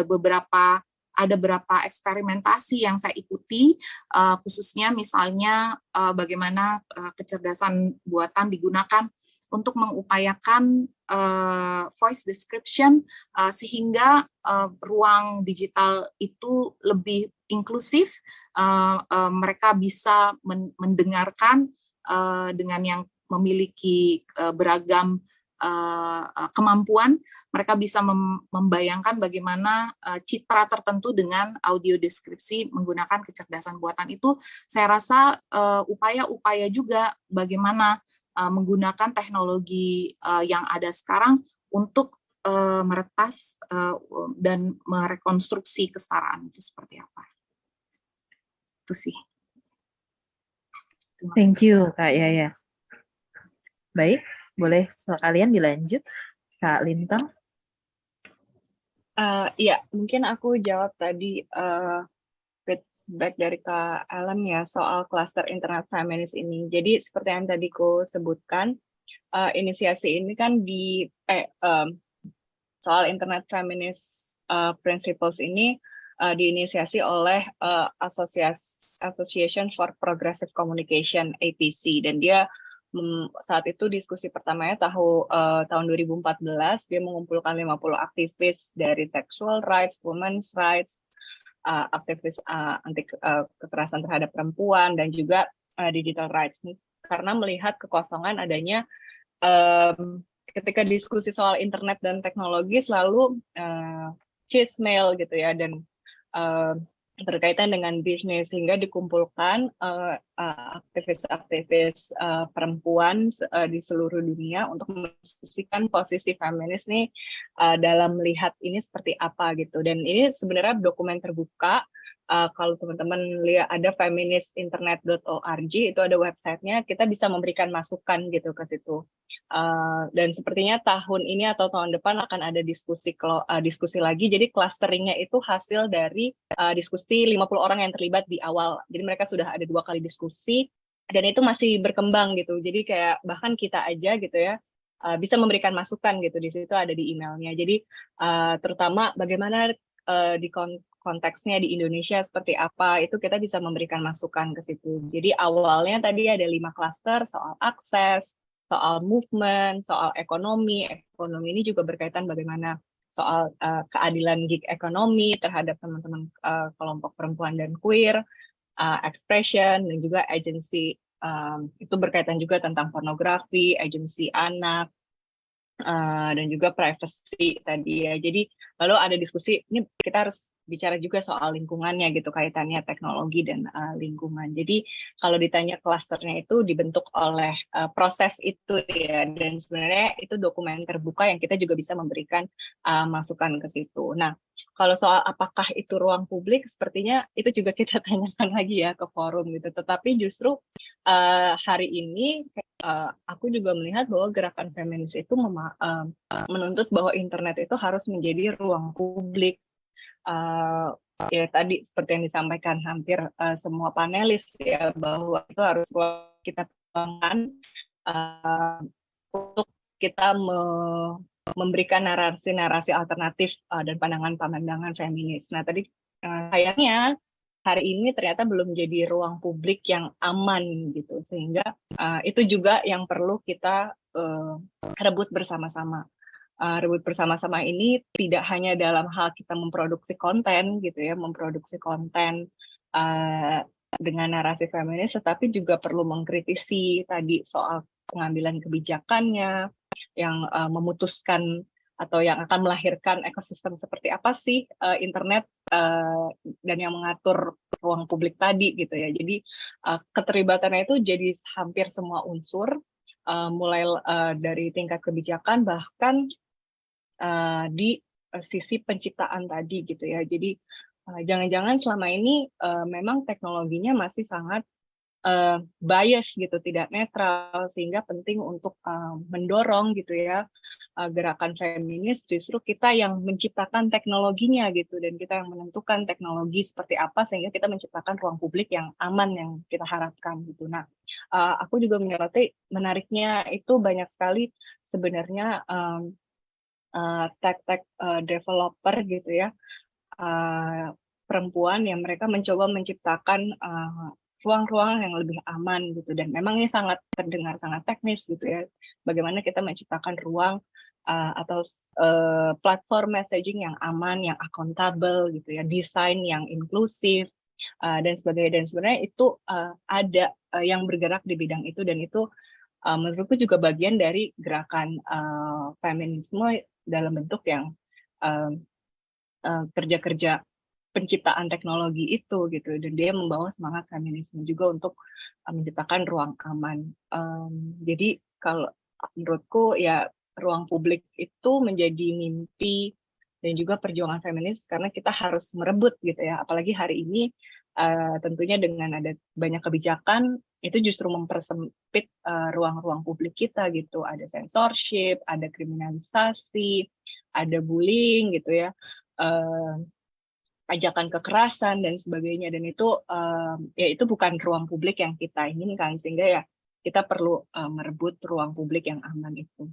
Ada beberapa eksperimentasi yang saya ikuti, khususnya misalnya bagaimana kecerdasan buatan digunakan untuk mengupayakan voice description sehingga ruang digital itu lebih inklusif, mereka bisa mendengarkan dengan yang memiliki beragam kemampuan, mereka bisa membayangkan bagaimana citra tertentu dengan audio deskripsi menggunakan kecerdasan buatan itu. Saya rasa upaya-upaya juga bagaimana menggunakan teknologi yang ada sekarang untuk meretas dan merekonstruksi kesetaraan itu seperti apa. Itu sih. Thank you Kak Yaya. Baik, boleh sekalian dilanjut Kak Lintang. Ya, mungkin aku jawab tadi feedback dari Kak Ellen ya soal cluster internet feminis ini. Jadi seperti yang tadi ku sebutkan, inisiasi ini kan soal internet feminis principles ini diinisiasi oleh Association for Progressive Communication (APC), dan dia saat itu diskusi pertamanya tahun 2014, dia mengumpulkan 50 aktivis dari sexual rights, women's rights, aktivis anti kekerasan terhadap perempuan, dan juga digital rights, karena melihat kekosongan adanya ketika diskusi soal internet dan teknologi selalu chismel gitu ya, dan berkaitan dengan bisnis, sehingga dikumpulkan aktivis-aktivis perempuan di seluruh dunia untuk mendiskusikan posisi feminis nih dalam melihat ini seperti apa gitu. Dan ini sebenarnya dokumen terbuka kalau teman-teman lihat ada feministinternet.org, itu ada websitenya, kita bisa memberikan masukan gitu ke situ. Dan sepertinya tahun ini atau tahun depan akan ada diskusi lagi. Jadi clusteringnya itu hasil dari diskusi 50 orang yang terlibat di awal. Jadi mereka sudah ada 2 kali diskusi dan itu masih berkembang gitu. Jadi kayak bahkan kita aja gitu ya bisa memberikan masukan gitu. Di situ ada di emailnya. Jadi terutama bagaimana di konteksnya di Indonesia seperti apa, itu kita bisa memberikan masukan ke situ. Jadi awalnya tadi ada 5 klaster, soal akses, soal movement, soal ekonomi. Ekonomi ini juga berkaitan bagaimana soal keadilan gig ekonomi terhadap teman-teman kelompok perempuan dan queer, expression, dan juga agency. Itu berkaitan juga tentang pornografi, agensi anak, dan juga privacy tadi ya. Jadi lalu ada diskusi, ini kita harus bicara juga soal lingkungannya gitu, kaitannya teknologi dan lingkungan. Jadi kalau ditanya klasternya itu dibentuk oleh proses itu ya, dan sebenarnya itu dokumen terbuka yang kita juga bisa memberikan masukan ke situ. Nah, kalau soal apakah itu ruang publik, sepertinya itu juga kita tanyakan lagi ya ke forum gitu. Tetapi justru hari ini aku juga melihat bahwa gerakan feminis itu menuntut bahwa internet itu harus menjadi ruang publik. Ya tadi seperti yang disampaikan hampir semua panelis ya, bahwa itu harus kita kembangkan untuk kita memberikan narasi-narasi alternatif dan pandangan-pandangan feminis. Nah tadi sayangnya hari ini ternyata belum jadi ruang publik yang aman gitu, sehingga itu juga yang perlu kita rebut bersama-sama. Rebut bersama-sama ini tidak hanya dalam hal kita memproduksi konten gitu ya, memproduksi konten dengan narasi feminis, tetapi juga perlu mengkritisi tadi soal pengambilan kebijakannya yang memutuskan atau yang akan melahirkan ekosistem seperti apa sih internet dan yang mengatur ruang publik tadi gitu ya. Jadi keterlibatannya itu jadi hampir semua unsur, mulai dari tingkat kebijakan bahkan di sisi penciptaan tadi gitu ya. Jadi jangan-jangan selama ini memang teknologinya masih sangat bias gitu, tidak netral, sehingga penting untuk mendorong gitu ya gerakan feminis, justru kita yang menciptakan teknologinya gitu, dan kita yang menentukan teknologi seperti apa sehingga kita menciptakan ruang publik yang aman yang kita harapkan gitu. Nah, aku juga menyoroti menariknya itu banyak sekali sebenarnya tech developer gitu ya, perempuan yang mereka mencoba menciptakan ruang-ruang yang lebih aman gitu, dan memang ini sangat terdengar sangat teknis gitu ya, bagaimana kita menciptakan ruang atau platform messaging yang aman, yang akuntabel gitu ya, desain yang inklusif dan sebagainya. Dan sebenarnya itu ada yang bergerak di bidang itu, dan itu menurutku juga bagian dari gerakan feminisme dalam bentuk yang kerja-kerja penciptaan teknologi itu gitu, dan dia membawa semangat feminisme juga untuk menciptakan ruang aman. Jadi kalau menurutku ya ruang publik itu menjadi mimpi dan juga perjuangan feminis, karena kita harus merebut gitu ya, apalagi hari ini tentunya dengan ada banyak kebijakan itu justru mempersempit ruang-ruang publik kita gitu, ada censorship, ada kriminalisasi, ada bullying gitu ya, ajakan kekerasan dan sebagainya, dan itu ya itu bukan ruang publik yang kita inginkan, sehingga ya kita perlu merebut ruang publik yang aman itu.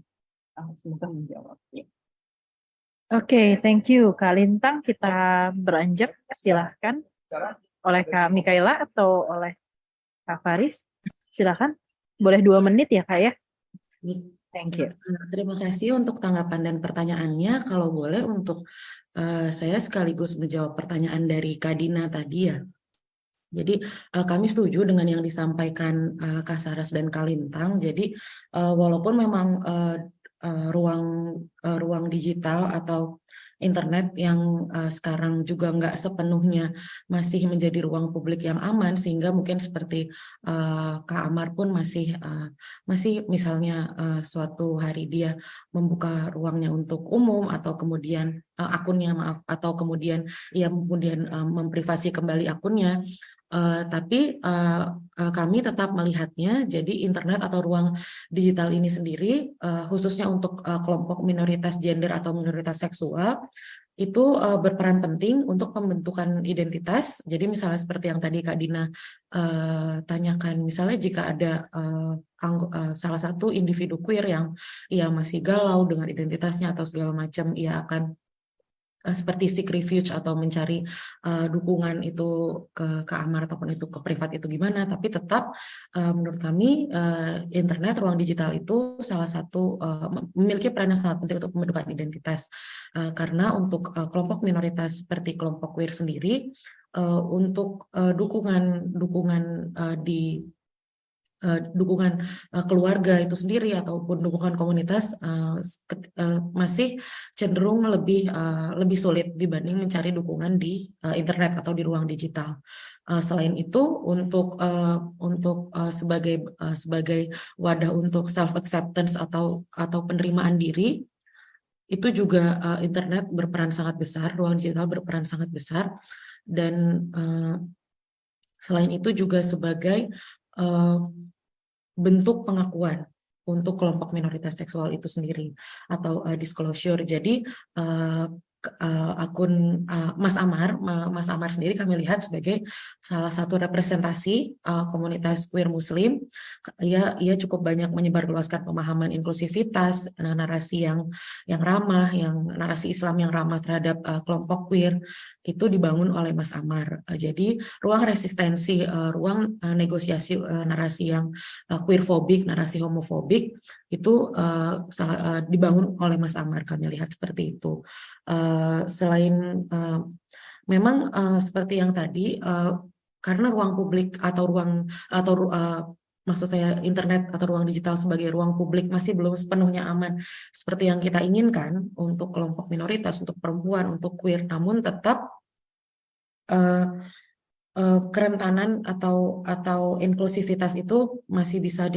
Semoga menjawab. Ya. Oke, thank you Kak Lintang. Kita beranjak, silahkan oleh Kak Mikaela atau oleh Kak Faris. Silahkan, boleh 2 menit ya Kak ya. Thank you. Terima kasih untuk tanggapan dan pertanyaannya. Kalau boleh untuk saya sekaligus menjawab pertanyaan dari Kak Dina tadi ya. Jadi kami setuju dengan yang disampaikan Kak Saras dan Kak Lintang. Jadi walaupun memang ruang digital atau internet yang sekarang juga nggak sepenuhnya masih menjadi ruang publik yang aman, sehingga mungkin seperti Kak Amar pun masih misalnya suatu hari dia membuka ruangnya untuk umum, atau kemudian akunnya atau kemudian ia kemudian memprivasi kembali akunnya. Tapi kami tetap melihatnya, jadi internet atau ruang digital ini sendiri, khususnya untuk kelompok minoritas gender atau minoritas seksual, itu berperan penting untuk pembentukan identitas. Jadi misalnya seperti yang tadi Kak Dina tanyakan, misalnya jika ada salah satu individu queer yang ia masih galau dengan identitasnya atau segala macam, ia akan seperti seek refuge atau mencari dukungan itu ke Amar ataupun itu ke privat itu gimana, tapi tetap menurut kami internet, ruang digital itu salah satu memiliki peran yang sangat penting untuk pembentukan identitas, karena untuk kelompok minoritas seperti kelompok queer sendiri, untuk dukungan di dukungan keluarga itu sendiri ataupun dukungan komunitas masih cenderung lebih sulit dibanding mencari dukungan di internet atau di ruang digital. Selain itu, untuk sebagai wadah untuk self acceptance atau penerimaan diri, itu juga internet berperan sangat besar, ruang digital berperan sangat besar, dan selain itu juga sebagai bentuk pengakuan untuk kelompok minoritas seksual itu sendiri atau disclosure. Jadi akun Mas Amar sendiri kami lihat sebagai salah satu representasi komunitas queer Muslim. Ia cukup banyak menyebarluaskan pemahaman inklusivitas, narasi yang ramah, narasi Islam yang ramah terhadap kelompok queer itu dibangun oleh Mas Amar. Jadi ruang resistensi, ruang negosiasi narasi yang queerfobik, narasi homofobik itu dibangun oleh Mas Amar, kami lihat seperti itu. Selain memang seperti yang tadi, karena ruang publik atau maksud saya internet atau ruang digital sebagai ruang publik masih belum sepenuhnya aman seperti yang kita inginkan untuk kelompok minoritas, untuk perempuan, untuk queer, namun tetap kerentanan atau inklusivitas itu masih bisa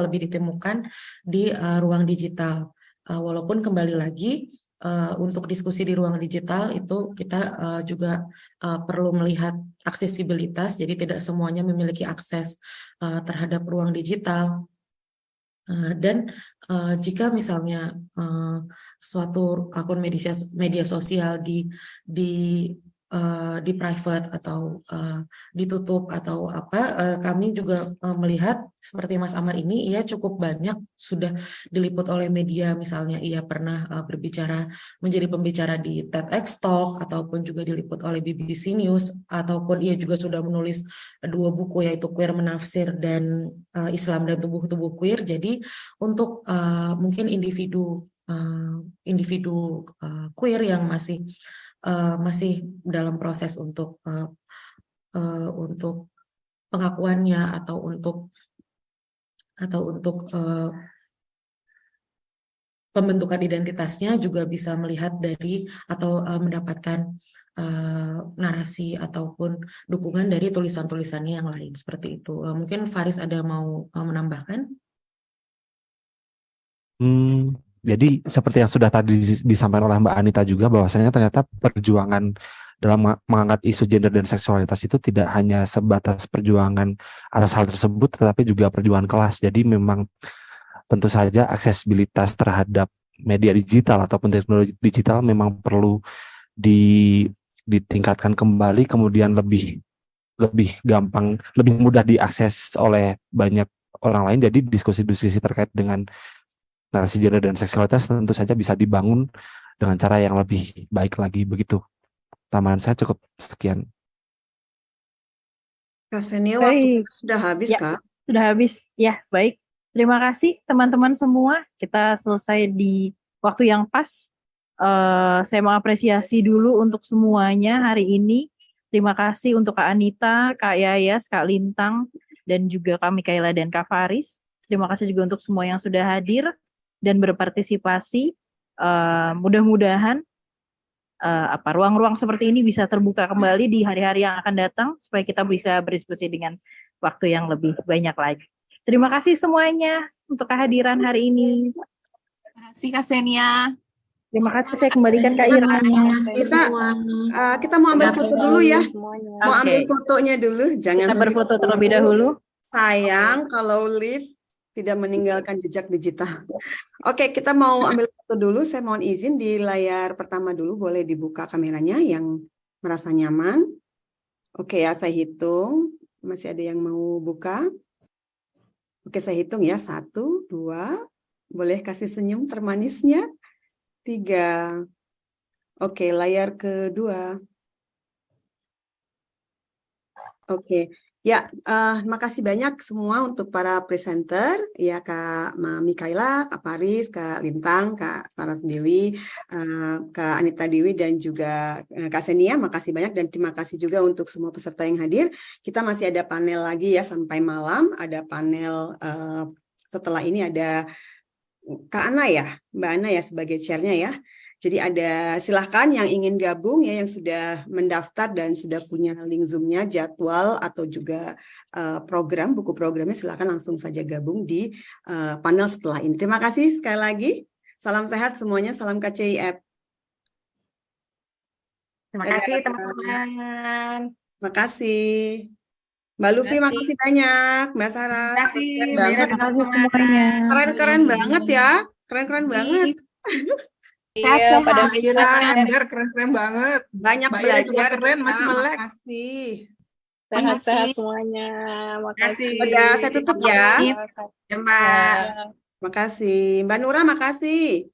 lebih ditemukan di ruang digital. Walaupun kembali lagi untuk diskusi di ruang digital itu kita juga perlu melihat aksesibilitas, jadi tidak semuanya memiliki akses terhadap ruang digital. Dan jika misalnya suatu akun media sosial di private atau ditutup atau apa, kami juga melihat seperti Mas Amar ini, ia cukup banyak sudah diliput oleh media, misalnya ia pernah menjadi pembicara di TEDx Talk, ataupun juga diliput oleh BBC News, ataupun ia juga sudah menulis 2 buku, yaitu Queer Menafsir dan Islam dan Tubuh-Tubuh Queer. Jadi untuk mungkin individu queer yang masih dalam proses untuk pengakuannya atau untuk pembentukan identitasnya, juga bisa melihat dari atau mendapatkan narasi ataupun dukungan dari tulisan-tulisannya yang lain seperti itu. Mungkin Faris ada mau menambahkan? Jadi seperti yang sudah tadi disampaikan oleh Mbak Anita juga, bahwasanya ternyata perjuangan dalam mengangkat isu gender dan seksualitas itu tidak hanya sebatas perjuangan atas hal tersebut, tetapi juga perjuangan kelas. Jadi memang tentu saja aksesibilitas terhadap media digital ataupun teknologi digital memang perlu ditingkatkan kembali, kemudian lebih gampang, lebih mudah diakses oleh banyak orang lain. Jadi diskusi-diskusi terkait dengan narasi gender dan seksualitas tentu saja bisa dibangun dengan cara yang lebih baik lagi, begitu. Tambahan saya cukup sekian. Kak Senia, waktu kita sudah habis, ya, Kak. Sudah habis. Ya, baik. Terima kasih teman-teman semua. Kita selesai di waktu yang pas. Saya mengapresiasi dulu untuk semuanya hari ini. Terima kasih untuk Kak Anita, Kak Yayas, Kak Lintang, dan juga Kak Mikaela dan Kak Faris. Terima kasih juga untuk semua yang sudah hadir dan berpartisipasi. Mudah-mudahan ruang-ruang seperti ini bisa terbuka kembali di hari-hari yang akan datang supaya kita bisa berdiskusi dengan waktu yang lebih banyak lagi. Terima kasih semuanya untuk kehadiran hari ini. Terima kasih Kak Senia. Terima kasih, saya kembalikan Kak Ira. Kita mau ambil foto dulu ya. Mau ambil Oke. fotonya dulu, jangan Kita berfoto terlebih dahulu. sayang kalau live tidak meninggalkan jejak digital. Oke, kita mau ambil foto dulu. Saya mohon izin di layar pertama dulu, boleh dibuka kameranya yang merasa nyaman. Oke ya, saya hitung. Masih ada yang mau buka? Oke, saya hitung ya. 1, 2. Boleh kasih senyum termanisnya. 3. Oke, layar kedua. Oke, ya, makasih banyak semua untuk para presenter, ya Kak Mikaela, Kak Paris, Kak Lintang, Kak Saras Dewi, Kak Anita Dewi, dan juga Kak Senia. Makasih banyak dan terima kasih juga untuk semua peserta yang hadir. Kita masih ada panel lagi ya sampai malam. Ada panel setelah ini ada Kak Ana ya, Mbak Ana ya sebagai chairnya ya. Jadi ada silahkan yang ingin gabung ya, yang sudah mendaftar dan sudah punya link Zoom-nya, jadwal atau juga program, buku programnya, silahkan langsung saja gabung di panel setelah ini. Terima kasih sekali lagi. Salam sehat semuanya, salam KCIF. Terima kasih teman-teman. Terima kasih. Mbak Lufi, makasih banyak. Mbak Sarah, Terima kasih semuanya. keren-keren banget ya. Keren-keren banget. Iya, pada Ender keren-keren banget. Banyak Mbak Ira juga belajar. keren, masih melek. Makasih. Sehat-sehat semuanya. Makasih. Udah, saya tutup ya. Ya, Mbak. Makasih. Mbak Nura, makasih.